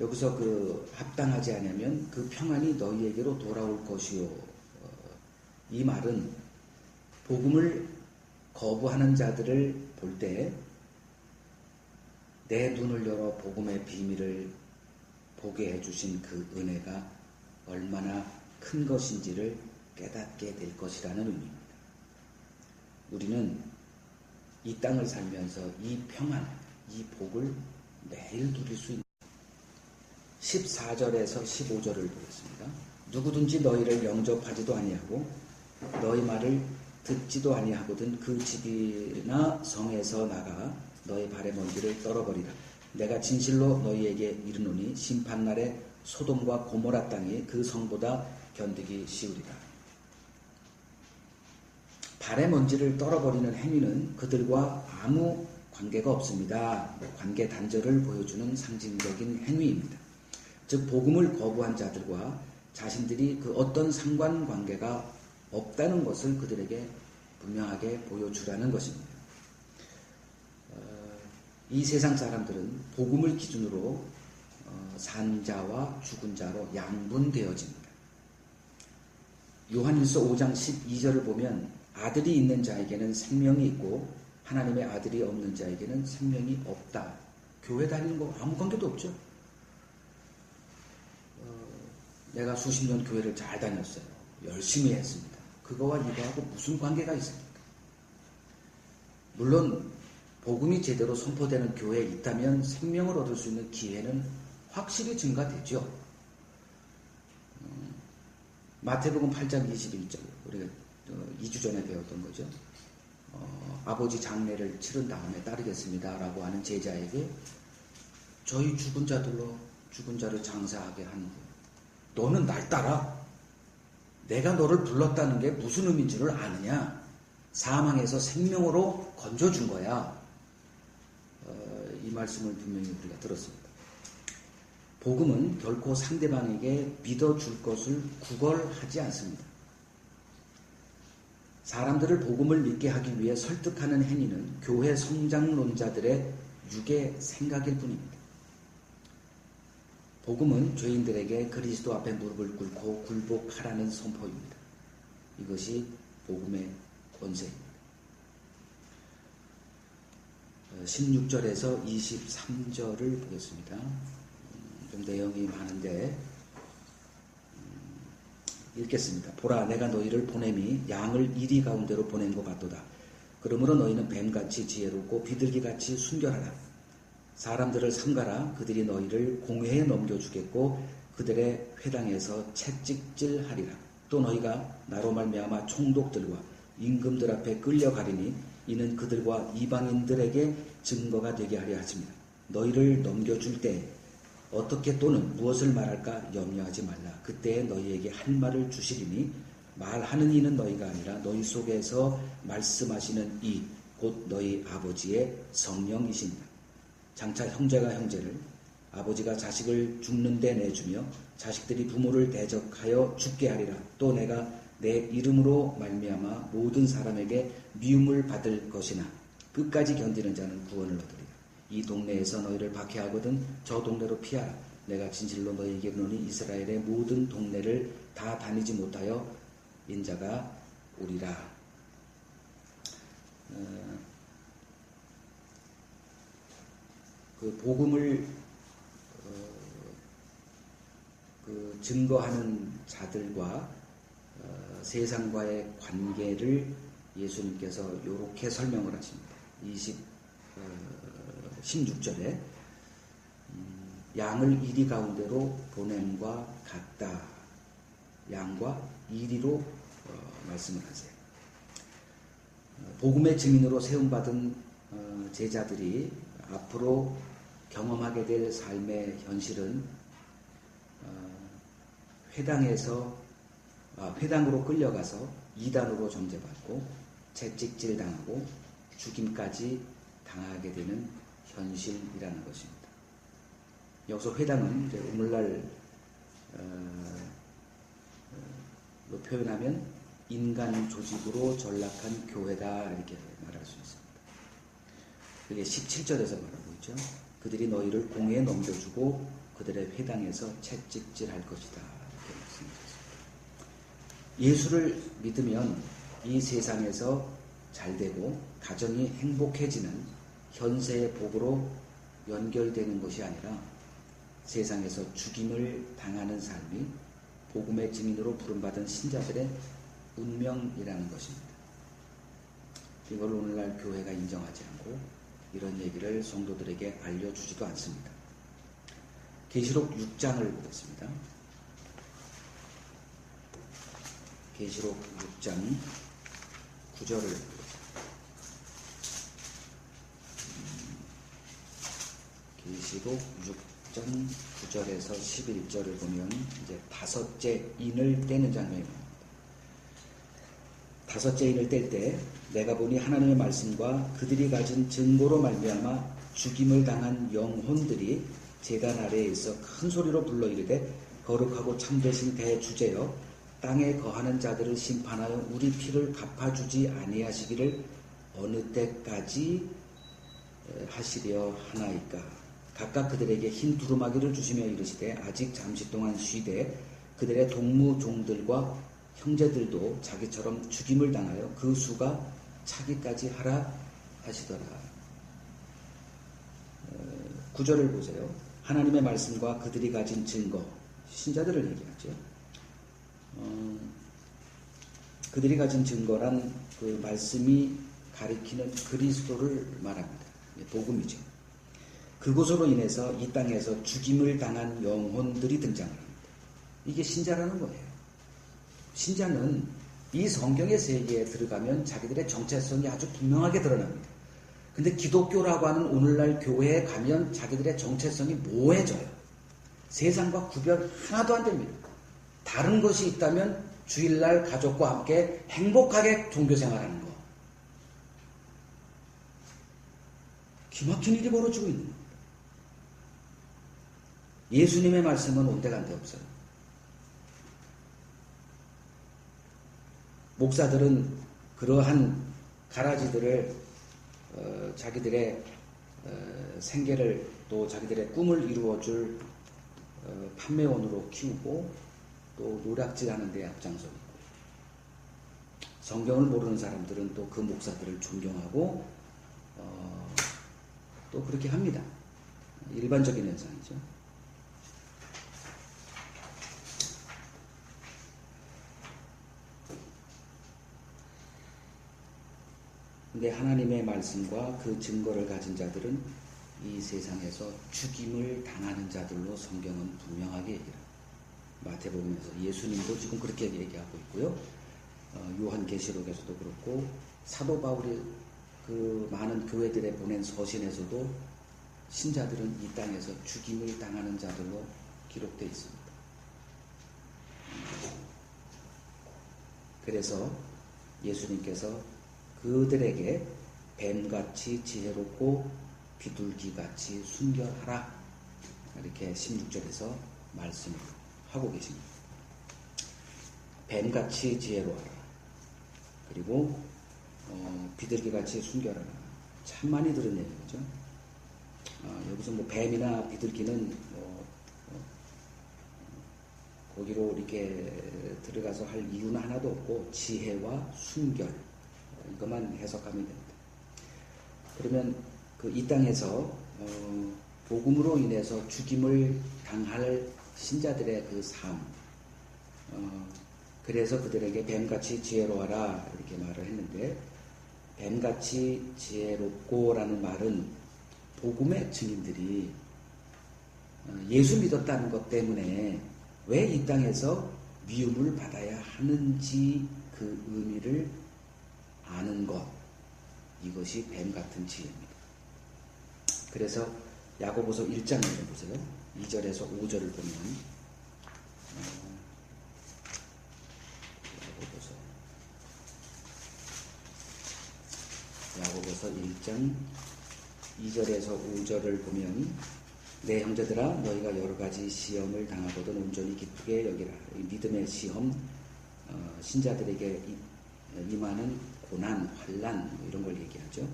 여기서 그 합당하지 않으면 그 평안이 너희에게로 돌아올 것이요. 이 말은 복음을 거부하는 자들을 볼 때 내 눈을 열어 복음의 비밀을 보게 해주신 그 은혜가 얼마나 큰 것인지를 깨닫게 될 것이라는 의미입니다. 우리는 이 땅을 살면서 이 평안, 이 복을 매일 누릴 수 있는 14절에서 15절을 보겠습니다. 누구든지 너희를 영접하지도 아니하고 너희 말을 듣지도 아니하거든 그 집이나 성에서 나가 너희 발의 먼지를 떨어버리라. 내가 진실로 너희에게 이르노니 심판날에 소돔과 고모라 땅이 그 성보다 견디기 쉬우리라. 발의 먼지를 떨어버리는 행위는 그들과 아무 관계가 없습니다. 관계 단절을 보여주는 상징적인 행위입니다. 즉 복음을 거부한 자들과 자신들이 그 어떤 상관관계가 없다는 것을 그들에게 분명하게 보여주라는 것입니다. 이 세상 사람들은 복음을 기준으로 산 자와 죽은 자로 양분되어집니다. 요한일서 5장 12절을 보면 아들이 있는 자에게는 생명이 있고 하나님의 아들이 없는 자에게는 생명이 없다. 교회 다니는 거 아무 관계도 없죠. 내가 수십 년 교회를 잘 다녔어요. 열심히 했습니다. 그거와 이거하고 무슨 관계가 있습니까? 물론 복음이 제대로 선포되는 교회에 있다면 생명을 얻을 수 있는 기회는 확실히 증가되죠. 마태복음 8장 21절 우리가 2주 전에 배웠던 거죠. 아버지 장례를 치른 다음에 따르겠습니다 라고 하는 제자에게 저희 죽은 자들로 죽은 자를 장사하게 한 후 너는 날 따라. 내가 너를 불렀다는 게 무슨 의미인지를 아느냐? 사망에서 생명으로 건져준 거야. 이 말씀을 분명히 우리가 들었습니다. 복음은 결코 상대방에게 믿어줄 것을 구걸하지 않습니다. 사람들을 복음을 믿게 하기 위해 설득하는 행위는 교회 성장론자들의 유괴 생각일 뿐입니다. 복음은 죄인들에게 그리스도 앞에 무릎을 꿇고 굴복하라는 선포입니다. 이것이 복음의 권세입니다. 16절에서 23절을 보겠습니다. 좀 내용이 많은데 읽겠습니다. 보라 내가 너희를 보냄이 양을 이리 가운데로 보낸 것 같도다. 그러므로 너희는 뱀같이 지혜롭고 비둘기같이 순결하라. 사람들을 삼가라. 그들이 너희를 공회에 넘겨주겠고 그들의 회당에서 채찍질하리라. 또 너희가 나로 말미암아 총독들과 임금들 앞에 끌려가리니 이는 그들과 이방인들에게 증거가 되게 하려 하십니다. 너희를 넘겨줄 때 어떻게 또는 무엇을 말할까 염려하지 말라. 그때에 너희에게 할 말을 주시리니 말하는 이는 너희가 아니라 너희 속에서 말씀하시는 이 곧 너희 아버지의 성령이십니다. 장차 형제가 형제를 아버지가 자식을 죽는 데 내주며 자식들이 부모를 대적하여 죽게 하리라. 또 내가 내 이름으로 말미암아 모든 사람에게 미움을 받을 것이나 끝까지 견디는 자는 구원을 얻으리라. 이 동네에서 너희를 박해하거든 저 동네로 피하라. 내가 진실로 너희에게 이르노니 이스라엘의 모든 동네를 다 다니지 못하여 인자가 오리라. 그 복음을 그 증거하는 자들과 세상과의 관계를 예수님께서 이렇게 설명을 하십니다. 16절에 양을 이리 가운데로 보냄과 같다. 양과 이리로 말씀을 하세요. 복음의 증인으로 세움받은 제자들이 앞으로 경험하게 될 삶의 현실은 회당으로 끌려가서 이단으로 정죄받고 채찍질 당하고 죽임까지 당하게 되는 현실이라는 것입니다. 여기서 회당은 이제 오늘날 표현하면 인간 조직으로 전락한 교회다 이렇게 말할 수 있습니다. 그게 17절에서 말하고 있죠. 그들이 너희를 공에 넘겨주고 그들의 회당에서 채찍질할 것이다 이렇게 말씀드렸습니다. 예수를 믿으면 이 세상에서 잘되고 가정이 행복해지는 현세의 복으로 연결되는 것이 아니라 세상에서 죽임을 당하는 삶이 복음의 증인으로 부름받은 신자들의 운명이라는 것입니다. 이걸 오늘날 교회가 인정하지 않고 이런 얘기를 성도들에게 알려주지도 않습니다. 계시록 6장을 보겠습니다. 계시록 6장 9절을 보겠습니다. 계시록 6장 9절에서 11절을 보면 이제 다섯째 인을 떼는 장면입니다. 다섯째 인을 뗄 때 내가 보니 하나님의 말씀과 그들이 가진 증거로 말미암아 죽임을 당한 영혼들이 제단 아래에 있어 큰 소리로 불러 이르되 거룩하고 참되신 대주제여 땅에 거하는 자들을 심판하여 우리 피를 갚아주지 아니하시기를 어느 때까지 하시려 하나이까. 각각 그들에게 흰 두루마기를 주시며 이르시되 아직 잠시 동안 쉬되 그들의 동무 종들과 형제들도 자기처럼 죽임을 당하여 그 수가 차기까지 하라 하시더라. 9절을 보세요. 하나님의 말씀과 그들이 가진 증거, 신자들을 얘기하죠. 그들이 가진 증거란 그 말씀이 가리키는 그리스도를 말합니다. 복음이죠. 그곳으로 인해서 이 땅에서 죽임을 당한 영혼들이 등장합니다. 이게 신자라는 거예요. 신자는 이 성경의 세계에 들어가면 자기들의 정체성이 아주 분명하게 드러납니다. 근데 기독교라고 하는 오늘날 교회에 가면 자기들의 정체성이 모호해져요. 세상과 구별 하나도 안 됩니다. 다른 것이 있다면 주일날 가족과 함께 행복하게 종교생활하는 거. 기막힌 일이 벌어지고 있는 겁니다. 예수님의 말씀은 온데간데 없어요. 목사들은 그러한 가라지들을 자기들의 생계를 또 자기들의 꿈을 이루어줄 판매원으로 키우고 또 노략질하는 데 앞장서 있고, 성경을 모르는 사람들은 또 그 목사들을 존경하고 또 그렇게 합니다. 일반적인 현상이죠. 근데 하나님의 말씀과 그 증거를 가진 자들은 이 세상에서 죽임을 당하는 자들로 성경은 분명하게 얘기합니다. 마태복음에서 예수님도 지금 그렇게 얘기하고 있고요. 요한계시록에서도 그렇고 사도 바울이 그 많은 교회들에 보낸 서신에서도 신자들은 이 땅에서 죽임을 당하는 자들로 기록되어 있습니다. 그래서 예수님께서 그들에게 뱀같이 지혜롭고 비둘기같이 순결하라 이렇게 16절에서 말씀을 하고 계십니다. 뱀같이 지혜로워라. 그리고 비둘기같이 순결하라. 참 많이 들은 얘기죠. 여기서 뭐 뱀이나 비둘기는 거기로 이렇게 들어가서 할 이유는 하나도 없고 지혜와 순결 이것만 해석하면 됩니다. 그러면 그 이 땅에서 복음으로 인해서 죽임을 당할 신자들의 그 삶, 그래서 그들에게 뱀같이 지혜로워라 이렇게 말을 했는데, 뱀같이 지혜롭고라는 말은 복음의 증인들이 예수 믿었다는 것 때문에 왜 이 땅에서 미움을 받아야 하는지 그 의미를 아는 것, 이것이 뱀같은 지혜입니다. 그래서 야고보서 1장을 보세요. 2절에서 5절을 보면 야고보서 1장 2절에서 5절을 보면, 내 형제들아 너희가 여러 가지 시험을 당하거든 온전히 기쁘게 여기라. 믿음의 시험, 신자들에게 임하는 고난, 환난 이런 걸 얘기하죠.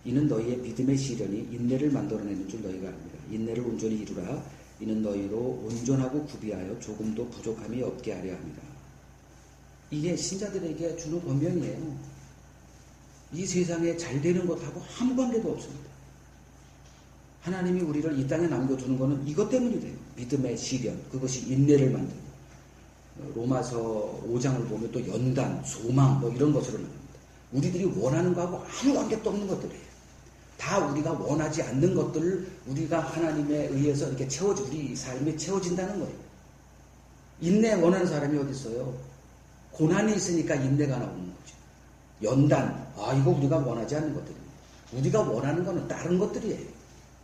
이는 너희의 믿음의 시련이 인내를 만들어내는 줄 너희가 압니다. 인내를 온전히 이루라. 이는 너희로 온전하고 구비하여 조금도 부족함이 없게 하려 합니다. 이게 신자들에게 주는 권면이에요. 이 세상에 잘 되는 것하고 아무 관계도 없습니다. 하나님이 우리를 이 땅에 남겨두는 것은 이것 때문이 돼요. 믿음의 시련, 그것이 인내를 만들고, 로마서 5장을 보면 또 연단, 소망 뭐 이런 것으로 나옵니다. 우리들이 원하는 거하고 아무 관계도 없는 것들이에요. 다 우리가 원하지 않는 것들을 우리가 하나님에 의해서 이렇게 우리 삶이 채워진다는 거예요. 인내 원하는 사람이 어디 있어요? 고난이 있으니까 인내가 나오는 거죠. 연단, 이거 우리가 원하지 않는 것들입니다. 우리가 원하는 거는 다른 것들이에요.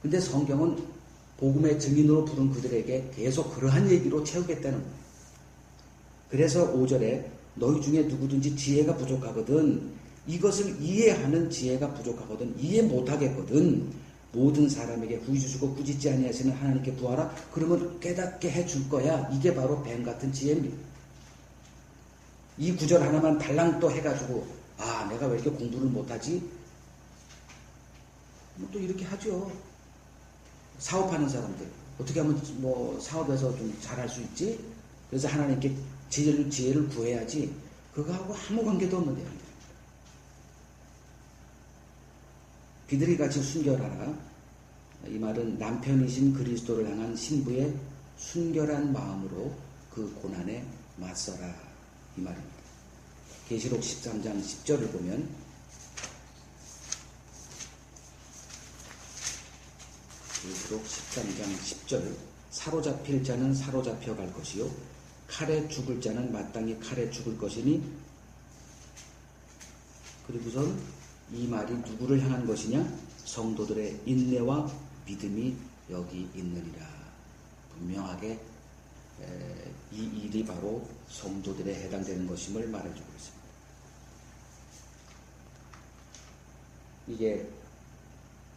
근데 성경은 복음의 증인으로 부른 그들에게 계속 그러한 얘기로 채우겠다는 거예요. 그래서 5절에 너희 중에 누구든지 지혜가 부족하거든, 이것을 이해하는 지혜가 부족하거든, 이해 못하겠거든, 모든 사람에게 후히 주시고 꾸짖지 아니하시는 하나님께 구하라. 그러면 깨닫게 해줄 거야. 이게 바로 뱀 같은 지혜입니다. 이 구절 하나만 달랑 또 해가지고 내가 왜 이렇게 공부를 못하지? 또 이렇게 하죠. 사업하는 사람들 어떻게 하면 뭐 사업에서 좀 잘할 수 있지? 그래서 하나님께 지혜를 구해야지. 그거하고 아무 관계도 없는 내용입니다. 비둘기같이 순결하라. 이 말은 남편이신 그리스도를 향한 신부의 순결한 마음으로 그 고난에 맞서라 이 말입니다. 계시록 13장 10절을 보면, 계시록 13장 10절, 사로잡힐 자는 사로잡혀 갈 것이요 칼에 죽을 자는 마땅히 칼에 죽을 것이니, 그리고선 이 말이 누구를 향한 것이냐? 성도들의 인내와 믿음이 여기 있느니라. 분명하게 이 일이 바로 성도들에 해당되는 것임을 말해주고 있습니다. 이게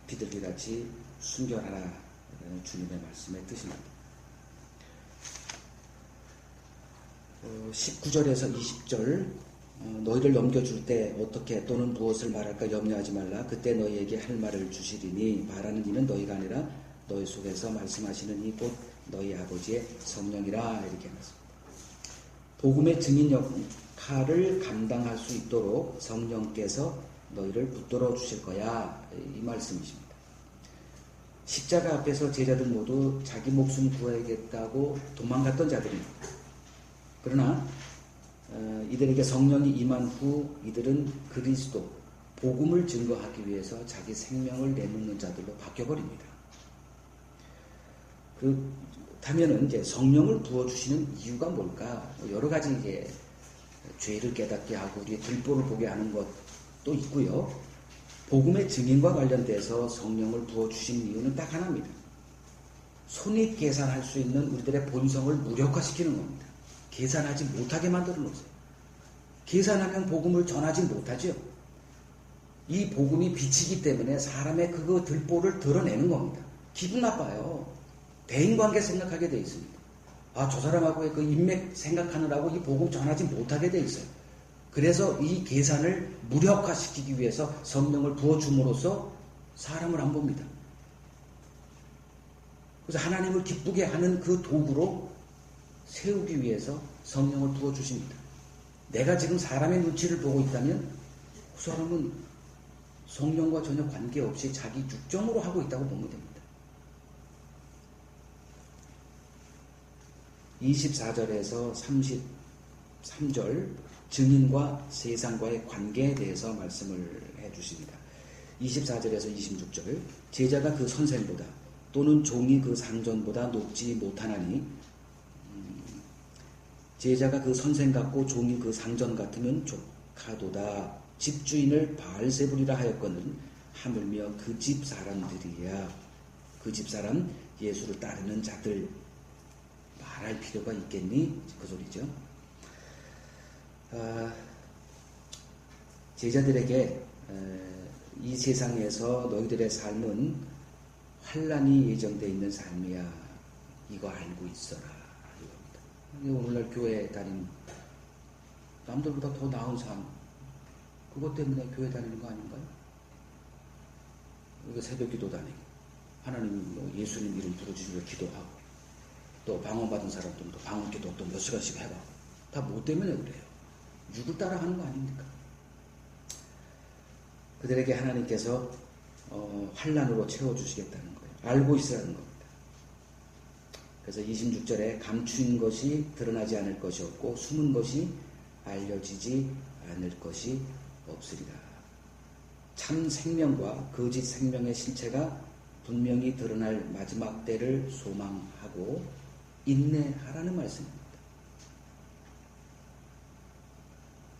비둘기같이 순결하라 주님의 말씀의 뜻입니다. 19절에서 20절, 너희를 넘겨줄 때 어떻게 또는 무엇을 말할까 염려하지 말라. 그때 너희에게 할 말을 주시리니 말하는 이는 너희가 아니라 너희 속에서 말씀하시는 이 곧 너희 아버지의 성령이라. 이렇게 말씀합니다. 복음의 증인 역할을 감당할 수 있도록 성령께서 너희를 붙들어 주실 거야 이 말씀이십니다. 십자가 앞에서 제자들 모두 자기 목숨 구해야겠다고 도망갔던 자들입니다. 그러나 이들에게 성령이 임한 후 이들은 그리스도, 복음을 증거하기 위해서 자기 생명을 내놓는 자들로 바뀌어버립니다. 그렇다면은 이제 성령을 부어주시는 이유가 뭘까? 여러 가지 이제 죄를 깨닫게 하고 우리의 들보를 보게 하는 것도 있고요. 복음의 증인과 관련돼서 성령을 부어주신 이유는 딱 하나입니다. 손익 계산할 수 있는 우리들의 본성을 무력화시키는 겁니다. 계산하지 못하게 만들어 놓으세요. 계산하면 복음을 전하지 못하죠. 이 복음이 빛이기 때문에 사람의 그거 들보를 드러내는 겁니다. 기분 나빠요. 대인관계 생각하게 돼 있습니다. 저 사람하고의 그 인맥 생각하느라고 이 복음 전하지 못하게 돼 있어요. 그래서 이 계산을 무력화시키기 위해서 성령을 부어줌으로써 사람을 안 봅니다. 그래서 하나님을 기쁘게 하는 그 도구로 세우기 위해서 성령을 부어주십니다. 내가 지금 사람의 눈치를 보고 있다면 그 사람은 성령과 전혀 관계없이 자기 육정으로 하고 있다고 보면 됩니다. 24절에서 33절 증인과 세상과의 관계에 대해서 말씀을 해주십니다. 24절에서 26절 제자가 그 선생보다 또는 종이 그 상전보다 높지 못하나니 제자가 그 선생 같고 종이 그 상전 같으면 족하도다. 집주인을 바알세불이라 하였거늘 하물며 그 집 사람들이야. 그 집 사람 예수를 따르는 자들 말할 필요가 있겠니? 그 소리죠. 제자들에게 이 세상에서 너희들의 삶은 환난이 예정되어 있는 삶이야. 이거 알고 있어라. 오늘날 교회 다니는 남들보다 더 나은 삶, 그것 때문에 교회 다니는 거 아닌가요? 우리가 새벽기도 다니고 하나님 예수님 이름 부르짖으며 기도하고 또 방언받은 사람들도 방언기도 또 몇 시간씩 해봐. 다 뭐 때문에 그래요? 육을 따라가는 거 아닙니까? 그들에게 하나님께서 환난으로 채워주시겠다는 거예요. 알고 있으라는 겁니다. 그래서 26절에 감추인 것이 드러나지 않을 것이 없고 숨은 것이 알려지지 않을 것이 없으리라. 참 생명과 거짓 생명의 실체가 분명히 드러날 마지막 때를 소망하고 인내하라는 말씀입니다.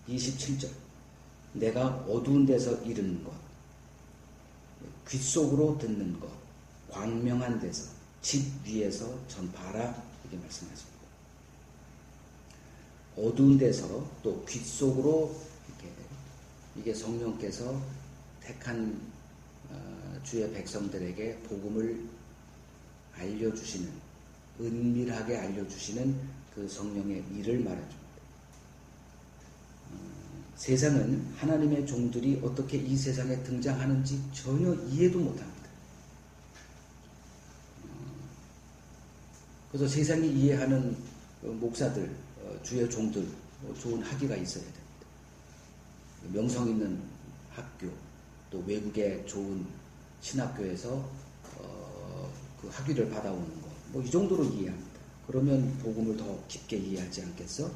27절 내가 어두운 데서 이르는 것, 귓속으로 듣는 것, 광명한 데서 집 위에서 전파하라 이렇게 말씀하십니다. 어두운 데서 또 귓속으로 이게 성령께서 택한 주의 백성들에게 복음을 알려주시는, 은밀하게 알려주시는 그 성령의 일을 말해줍니다. 세상은 하나님의 종들이 어떻게 이 세상에 등장하는지 전혀 이해도 못합니다. 그래서 세상이 이해하는 목사들, 주의 종들 좋은 학위가 있어야 됩니다. 명성 있는 학교, 또 외국의 좋은 신학교에서 그 학위를 받아오는 것, 뭐 이 정도로 이해합니다. 그러면 복음을 더 깊게 이해하지 않겠어?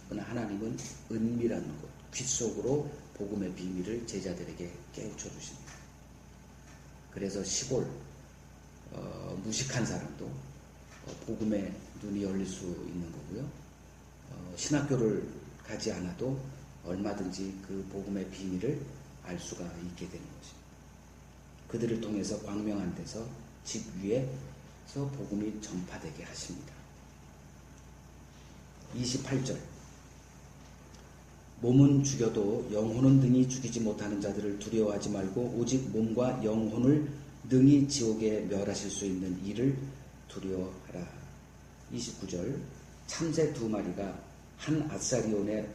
그러나 하나님은 은밀한 곳, 귓속으로 복음의 비밀을 제자들에게 깨우쳐 주십니다. 그래서 시골, 무식한 사람도 복음의 눈이 열릴 수 있는 거고요. 신학교를 가지 않아도 얼마든지 그 복음의 비밀을 알 수가 있게 되는 것입니다. 그들을 통해서 광명한 데서 집 위에서 복음이 전파되게 하십니다. 28절 몸은 죽여도 영혼은 능히 죽이지 못하는 자들을 두려워하지 말고 오직 몸과 영혼을 능히 지옥에 멸하실 수 있는 이를 두려워하라. 29절 참새 2마리가 한 아사리온에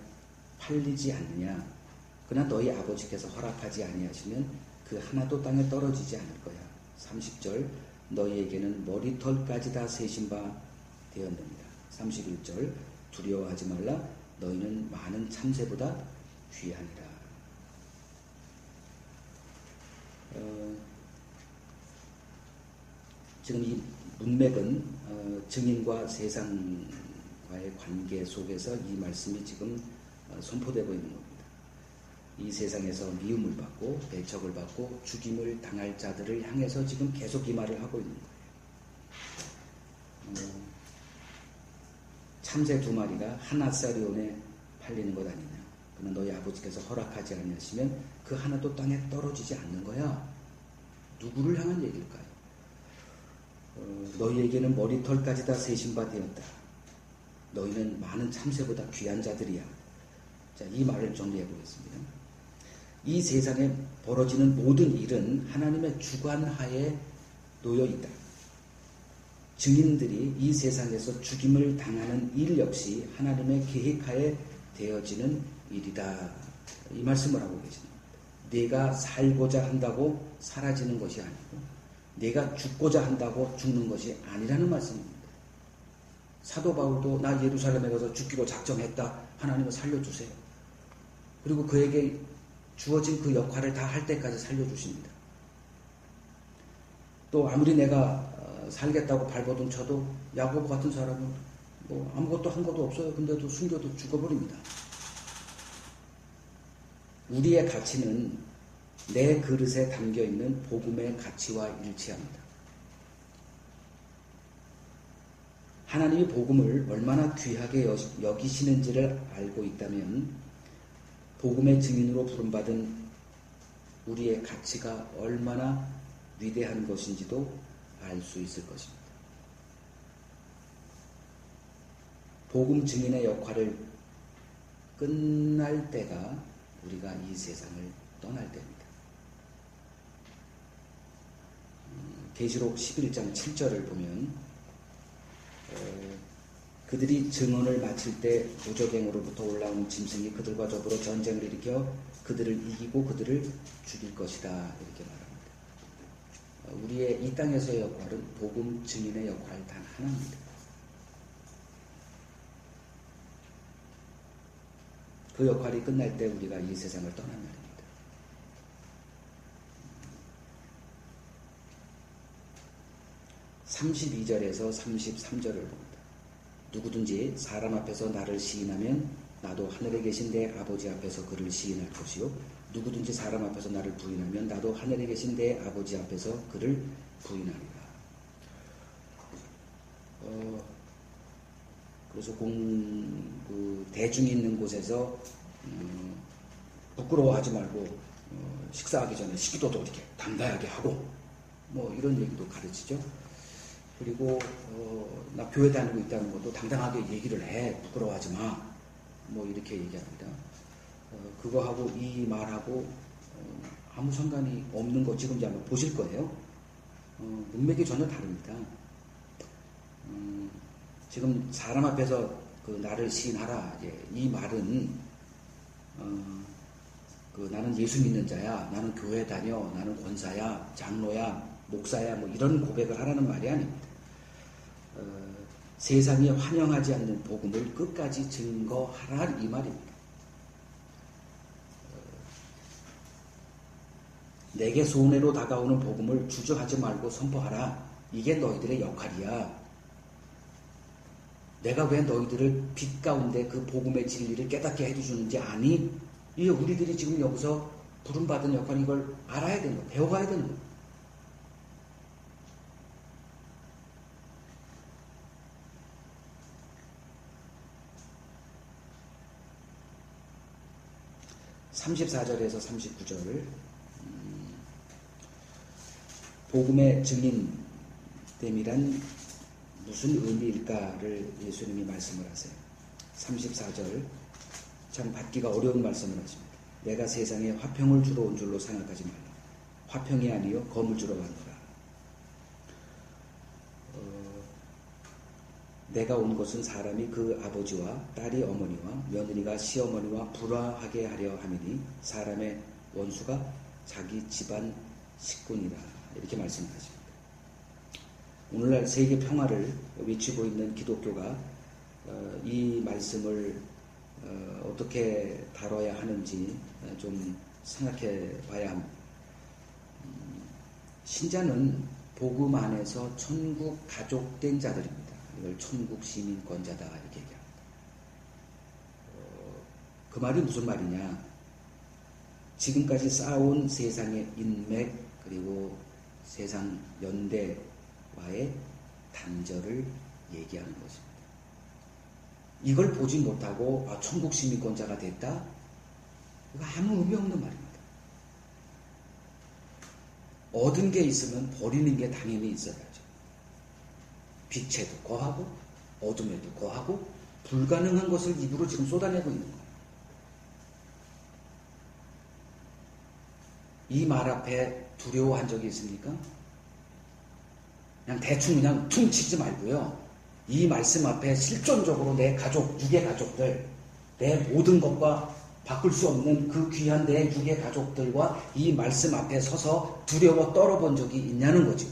팔리지 않느냐. 그러나 너희 아버지께서 허락하지 아니하시면 그 하나도 땅에 떨어지지 않을 거야. 30절 너희에게는 머리털까지 다 세신 바 되었느니라. 31절 두려워하지 말라. 너희는 많은 참새보다 귀하니라. 지금 이 문맥은 증인과 세상과의 관계 속에서 이 말씀이 지금 선포되고 있는 겁니다. 이 세상에서 미움을 받고 배척을 받고 죽임을 당할 자들을 향해서 지금 계속 이 말을 하고 있는 거예요. 참새 2마리가 한 아사리온에 팔리는 것 아니냐. 그러나 너희 아버지께서 허락하지 아니하시면 그 하나도 땅에 떨어지지 않는 거야. 누구를 향한 얘기일까요? 너희에게는 머리털까지 다 세신 바 되었다. 너희는 많은 참새보다 귀한 자들이야. 자, 이 말을 정리해 보겠습니다. 이 세상에 벌어지는 모든 일은 하나님의 주관하에 놓여 있다. 증인들이 이 세상에서 죽임을 당하는 일 역시 하나님의 계획하에 되어지는 일이다. 이 말씀을 하고 계십니다. 내가 살고자 한다고 사라지는 것이 아니고 내가 죽고자 한다고 죽는 것이 아니라는 말씀입니다. 사도 바울도 나 예루살렘에 가서 죽기로 작정했다. 하나님은 살려주세요. 그리고 그에게 주어진 그 역할을 다 할 때까지 살려주십니다. 또 아무리 내가 살겠다고 발버둥 쳐도 야고보 같은 사람은 뭐 아무것도 한 것도 없어요. 근데도 숨겨도 죽어버립니다. 우리의 가치는 내 그릇에 담겨있는 복음의 가치와 일치합니다. 하나님이 복음을 얼마나 귀하게 여기시는지를 알고 있다면 복음의 증인으로 부름받은 우리의 가치가 얼마나 위대한 것인지도 알 수 있을 것입니다. 복음 증인의 역할을 끝날 때가 우리가 이 세상을 떠날 때입니다. 계시록 11장 7절을 보면 그들이 증언을 마칠 때 무적행으로부터 올라온 짐승이 그들과 더불어 전쟁을 일으켜 그들을 이기고 그들을 죽일 것이다. 이렇게 말합니다. 우리의 이 땅에서의 역할은 복음 증인의 역할 단 하나입니다. 그 역할이 끝날 때 우리가 이 세상을 떠난 날입니다. (32절에서) (33절을) 봅니다. 누구든지 사람 앞에서 나를 시인하면 나도 하늘에 계신 내 아버지 앞에서 그를 시인할 것이요 누구든지 사람 앞에서 나를 부인하면 나도 하늘에 계신 내 아버지 앞에서 그를 부인하리라. 그래서 대중이 있는 곳에서 부끄러워하지 말고 식사하기 전에 식기도도 이렇게 당당하게 하고 뭐 이런 얘기도 가르치죠. 그리고 나 교회 다니고 있다는 것도 당당하게 얘기를 해. 부끄러워하지 마. 뭐 이렇게 얘기합니다. 그거하고 이 말하고 아무 상관이 없는 거 지금 이제 한번 보실 거예요. 문맥이 전혀 다릅니다. 지금 사람 앞에서 그 나를 시인하라. 이 말은 나는 예수 믿는 자야. 나는 교회 다녀. 나는 권사야. 장로야. 목사야. 뭐 이런 고백을 하라는 말이 아닙니다. 세상이 환영하지 않는 복음을 끝까지 증거하라 이 말입니다. 내게 손해로 다가오는 복음을 주저하지 말고 선포하라. 이게 너희들의 역할이야. 내가 왜 너희들을 빛 가운데 그 복음의 진리를 깨닫게 해주는지 아니? 이게 우리들이 지금 여기서 부름받은 역할 이걸 알아야 되는 거야. 배워가야 되는 거야. (34절에서) (39절) 복음의 증인됨이란 무슨 의미일까를 예수님이 말씀을 하세요. 34절 참 받기가 어려운 말씀을 하십니다. 내가 세상에 화평을 주러 온 줄로 생각하지 말라. 화평이 아니요 검을 주러 왔노라. 내가 온 것은 사람이 그 아버지와 딸이 어머니와 며느리가 시어머니와 불화하게 하려 함이니 사람의 원수가 자기 집안 식구니라. 이렇게 말씀하십니다. 오늘날 세계 평화를 외치고 있는 기독교가 이 말씀을 어떻게 다뤄야 하는지 좀 생각해 봐야 합니다. 신자는 복음 안에서 천국 가족된 자들입니다. 이걸 천국 시민권자다 이렇게 얘기합니다. 그 말이 무슨 말이냐? 지금까지 쌓아온 세상의 인맥 그리고 세상 연대와의 단절을 얘기하는 것입니다. 이걸 보지 못하고 천국 시민권자가 됐다? 이거 아무 의미 없는 말입니다. 얻은 게 있으면 버리는 게 당연히 있어야죠. 빛에도 거하고 어둠에도 거하고 불가능한 것을 입으로 지금 쏟아내고 있는 거예요. 이 말 앞에 두려워한 적이 있습니까? 그냥 대충 그냥 퉁치지 말고요. 이 말씀 앞에 실존적으로 내 가족, 육의 가족들, 내 모든 것과 바꿀 수 없는 그 귀한 내 육의 가족들과 이 말씀 앞에 서서 두려워 떨어본 적이 있냐는 거죠.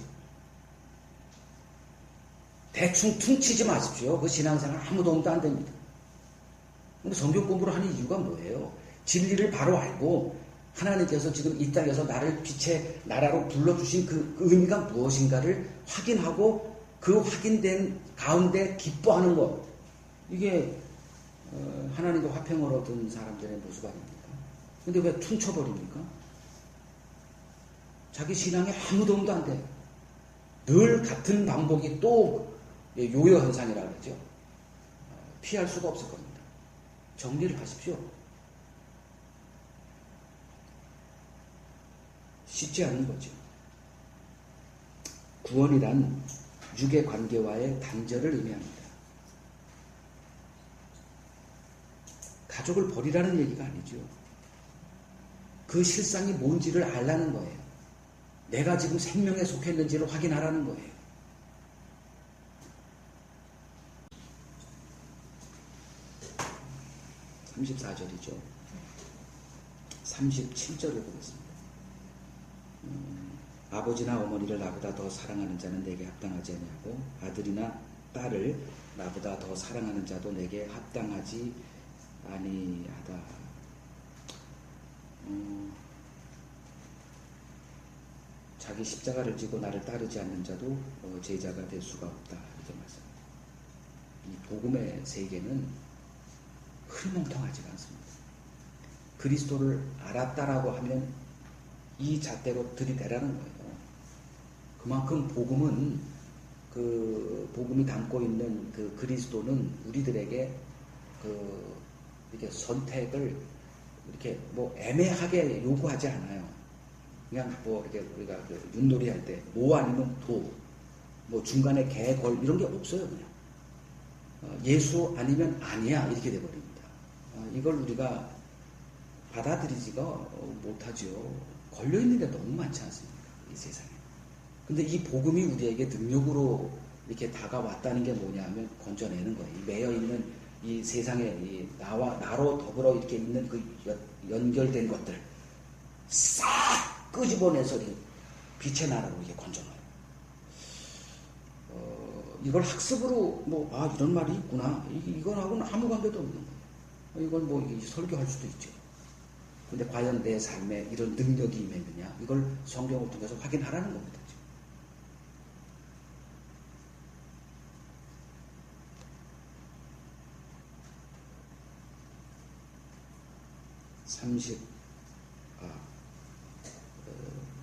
대충 퉁치지 마십시오. 그 신앙생활 아무 도움도 안 됩니다. 성경 공부를 하는 이유가 뭐예요? 진리를 바로 알고 하나님께서 지금 이 땅에서 나를 빛의 나라로 불러주신 그 의미가 무엇인가를 확인하고 그 확인된 가운데 기뻐하는 것. 이게 하나님과 화평을 얻은 사람들의 모습 아닙니까? 근데 왜 퉁쳐버립니까? 자기 신앙에 아무 도움도 안 돼. 늘 같은 반복이 또 요요 현상이라고 그러죠. 피할 수가 없을 겁니다. 정리를 하십시오. 쉽지 않은 거죠. 구원이란 육의 관계와의 단절을 의미합니다. 가족을 버리라는 얘기가 아니죠. 그 실상이 뭔지를 알라는 거예요. 내가 지금 생명에 속했는지를 확인하라는 거예요. 34절이죠. 37절을 보겠습니다. 아버지나 어머니를 나보다 더 사랑하는 자는 내게 합당하지 아니하고 아들이나 딸을 나보다 더 사랑하는 자도 내게 합당하지 아니하다. 자기 십자가를 지고 나를 따르지 않는 자도 제자가 될 수가 없다. 이렇게 말씀합니다. 이 복음의 세계는 흐리멍텅하지가 않습니다. 그리스도를 알았다라고 하면 이 잣대로 들이대라는 거예요. 그만큼 복음은 그 복음이 담고 있는 그 그리스도는 우리들에게 이렇게 선택을 이렇게 뭐 애매하게 요구하지 않아요. 그냥 뭐 이렇게 우리가 윷놀이 할 때 뭐 아니면 도, 뭐 중간에 개, 걸 이런 게 없어요. 그냥 예수 아니면 아니야 이렇게 돼버립니다. 이걸 우리가 받아들이지가 못하죠. 걸려있는 게 너무 많지 않습니까? 이 세상에. 근데 이 복음이 우리에게 능력으로 이렇게 다가왔다는 게 뭐냐면 건져내는 거예요. 매여있는 이 세상에 나로 더불어 이렇게 있는 그 연결된 것들 싹 끄집어내서 빛의 나라로 이렇게 건져놔요. 이걸 학습으로 이런 말이 있구나. 이거하고는 아무 관계도 없는 거예요. 이건 설교할 수도 있죠. 근데 과연 내 삶에 이런 능력이 임했느냐? 이걸 성경을 통해서 확인하라는 겁니다. 30.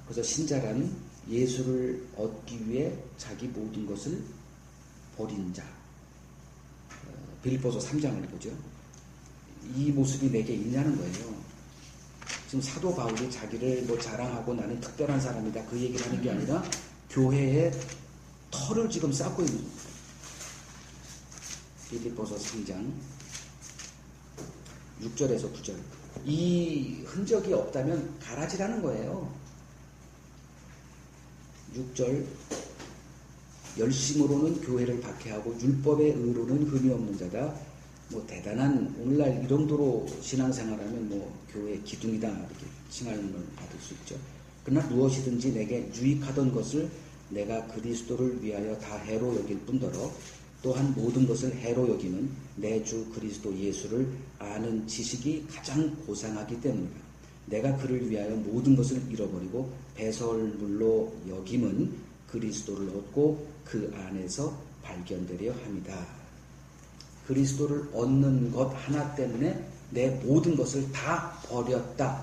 그래서 신자란 예수를 얻기 위해 자기 모든 것을 버린 자. 빌립보서 3장을 보죠. 이 모습이 내게 있냐는 거예요. 지금 사도 바울이 자기를 자랑하고 나는 특별한 사람이다 그 얘기를 하는 게 아니라 교회의 터를 지금 쌓고 있는 겁니다. 빌립보서 3장 6절에서 9절. 이 흔적이 없다면 가라지라는 거예요. 6절. 열심으로는 교회를 박해하고 율법의 의로는 흠이 없는 자다. 대단한 오늘날 이 정도로 신앙생활하면 교회의 기둥이다 이렇게 칭함을 받을 수 있죠. 그러나 무엇이든지 내게 유익하던 것을 내가 그리스도를 위하여 다 해로 여길 뿐더러 또한 모든 것을 해로 여기는 내 주 그리스도 예수를 아는 지식이 가장 고상하기 때문이다. 내가 그를 위하여 모든 것을 잃어버리고 배설물로 여김은 그리스도를 얻고 그 안에서 발견되려 함이다. 그리스도를 얻는 것 하나 때문에 내 모든 것을 다 버렸다.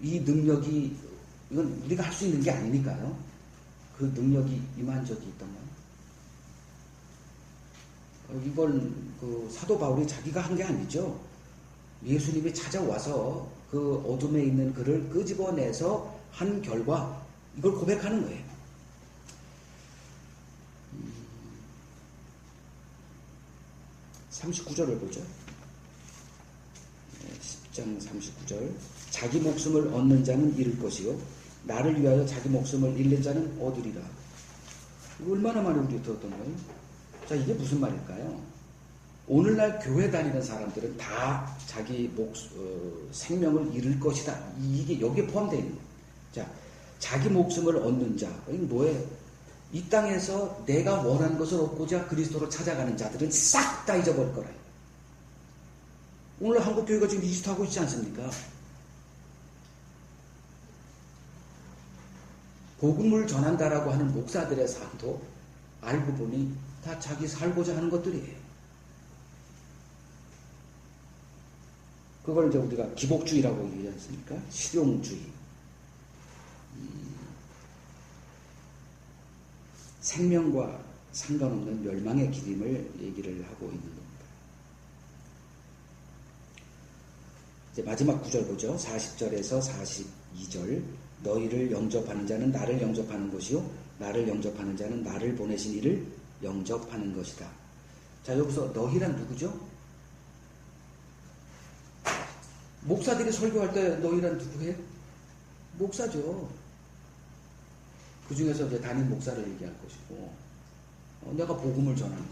이 능력이 이건 우리가 할 수 있는 게 아니니까요. 그 능력이 임한 적이 있던 거예요. 이걸 사도 바울이 자기가 한 게 아니죠. 예수님이 찾아와서 그 어둠에 있는 그를 끄집어내서 한 결과 이걸 고백하는 거예요. 39절을 보죠. 10장 39절. 자기 목숨을 얻는 자는 잃을 것이요 나를 위하여 자기 목숨을 잃는 자는 얻으리라. 이거 얼마나 많이 우리 들었던 거예요? 자, 이게 무슨 말일까요? 오늘날 교회 다니는 사람들은 다 자기 생명을 잃을 것이다. 이게 여기에 포함되어 있는 거예요. 자, 자기 목숨을 얻는 자. 이게 뭐예요? 이 땅에서 내가 원하는 것을 얻고자 그리스도로 찾아가는 자들은 싹 다 잊어버릴 거라. 오늘 한국 교회가 지금 리스트하고 있지 않습니까? 복음을 전한다라고 하는 목사들의 삶도 알고 보니 다 자기 살고자 하는 것들이에요. 그걸 이제 우리가 기복주의라고 얘기하지 않습니까? 실용주의. 생명과 상관없는 멸망의 기림을 얘기를 하고 있는 겁니다. 이제 마지막 구절 보죠. 40절에서 42절. 너희를 영접하는 자는 나를 영접하는 것이요 나를 영접하는 자는 나를 보내신 이를 영접하는 것이다. 자, 여기서 너희란 누구죠? 목사들이 설교할 때 너희란 누구예요? 목사죠. 그 중에서 이제 담임 목사를 얘기할 것이고, 내가 복음을 전하는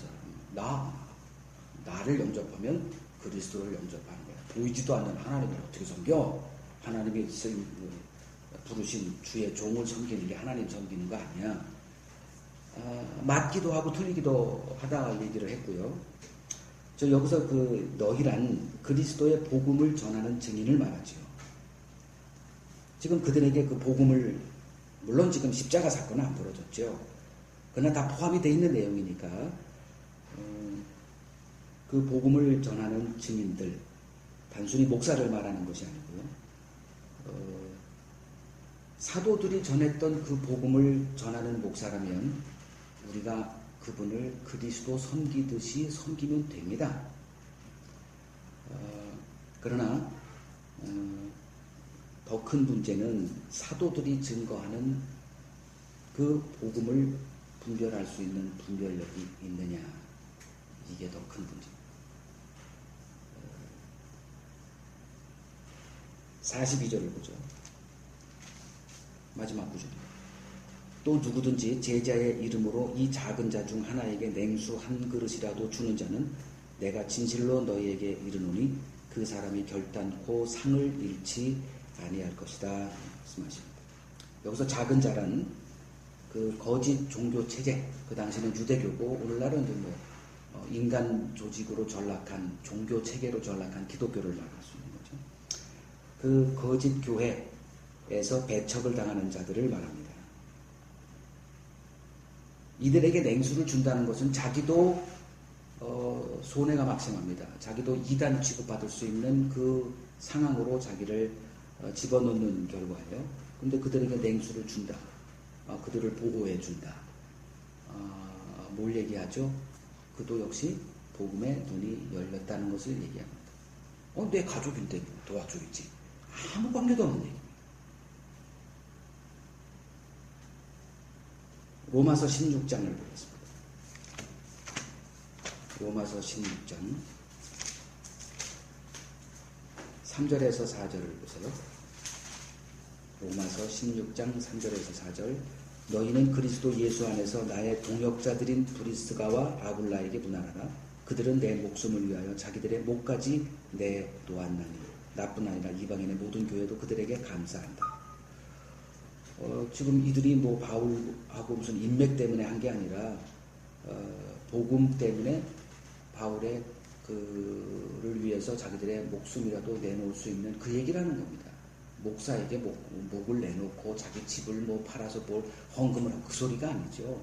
사람, 나를 영접하면 그리스도를 영접하는 거야. 보이지도 않는 하나님을 어떻게 섬겨? 하나님이 부르신 주의 종을 섬기는 게 하나님 섬기는 거 아니야. 맞기도 하고 틀리기도 하다 얘기를 했고요. 저 여기서 그 너희란 그리스도의 복음을 전하는 증인을 말하지요. 지금 그들에게 그 복음을, 물론 지금 십자가 사건은 안 벌어졌죠. 그러나 다 포함이 되어 있는 내용이니까 그 복음을 전하는 증인들, 단순히 목사를 말하는 것이 아니고요. 사도들이 전했던 그 복음을 전하는 목사라면 우리가 그분을 그리스도 섬기듯이 섬기면 됩니다. 그러나 더 큰 문제는 사도들이 증거하는 그 복음을 분별할 수 있는 분별력이 있느냐, 이게 더 큰 문제입니다. 42절을 보죠. 마지막 구절입니다. 또 누구든지 제자의 이름으로 이 작은 자 중 하나에게 냉수 한 그릇이라도 주는 자는 내가 진실로 너희에게 이르노니 그 사람이 결단코 상을 잃지 아니할 것이다 말씀하십니다. 여기서 작은 자라는 그 거짓 종교 체제, 그 당시는 유대교고 오늘날은 이제 인간 조직으로 전락한, 종교 체계로 전락한 기독교를 말할 수 있는 거죠. 그 거짓 교회에서 배척을 당하는 자들을 말합니다. 이들에게 냉수를 준다는 것은 자기도 손해가 막심합니다. 자기도 이단 취급받을 수 있는 그 상황으로 자기를 집어넣는 결과예요. 그런데 그들에게 냉수를 준다. 그들을 보호해 준다. 뭘 얘기하죠? 그도 역시 복음의 눈이 열렸다는 것을 얘기합니다. 내 가족인데 도와줘야지. 아무 관계도 없는 얘기입니다. 로마서 16장을 보겠습니다. 로마서 16장 3절에서 4절을 보세요. 로마서 16장 3절에서 4절. 너희는 그리스도 예수 안에서 나의 동역자들인 브리스가와 아굴라에게 문안하라. 그들은 내 목숨을 위하여 자기들의 목까지 내놓았나니 나뿐 아니라 이방인의 모든 교회도 그들에게 감사한다. 지금 이들이 바울하고 무슨 인맥 때문에 한 게 아니라 복음 때문에 바울의 그를 위해서 자기들의 목숨이라도 내놓을 수 있는 그 얘기를 하는 겁니다. 목사에게 목을 내놓고 자기 집을 팔아서 헌금을 하고, 그 소리가 아니죠.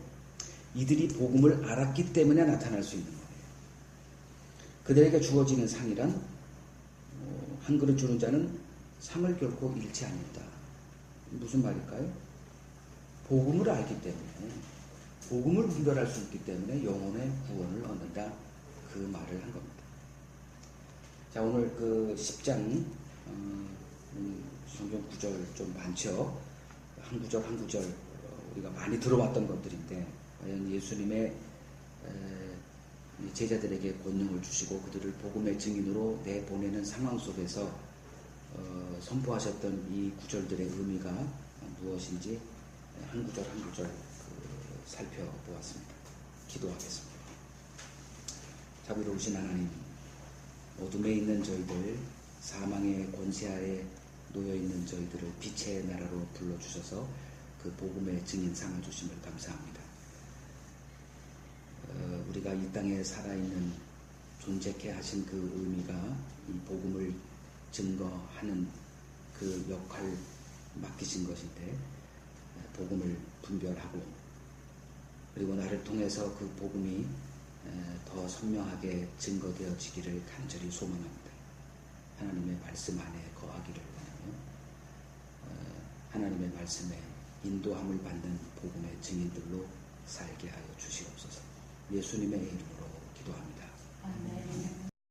이들이 복음을 알았기 때문에 나타날 수 있는 거예요. 그들에게 주어지는 상이란 한 그릇 주는 자는 상을 결코 잃지 않는다. 무슨 말일까요? 복음을 알기 때문에, 복음을 분별할 수 있기 때문에 영혼의 구원을 얻는다. 그 말을 한 겁니다. 자, 오늘 그 10장 성경 구절 좀 많죠. 한 구절 한 구절 우리가 많이 들어왔던 것들인데, 과연 예수님의 제자들에게 권능을 주시고 그들을 복음의 증인으로 내보내는 상황 속에서 선포하셨던 이 구절들의 의미가 무엇인지 한 구절 한 구절 살펴보았습니다. 기도하겠습니다. 자비로우신 하나님, 어둠에 있는 저희들, 사망의 권세하에 놓여있는 저희들을 빛의 나라로 불러주셔서 그 복음의 증인 삼아주심을 감사합니다. 우리가 이 땅에 살아있는 존재케 하신 그 의미가 이 복음을 증거하는 그 역할 맡기신 것인데, 복음을 분별하고 그리고 나를 통해서 그 복음이 더 선명하게 증거되어지기를 간절히 소망합니다. 하나님의 말씀 안에 거하기를 원하며 하나님의 말씀에 인도함을 받는 복음의 증인들로 살게 하여 주시옵소서. 예수님의 이름으로 기도합니다. 아멘.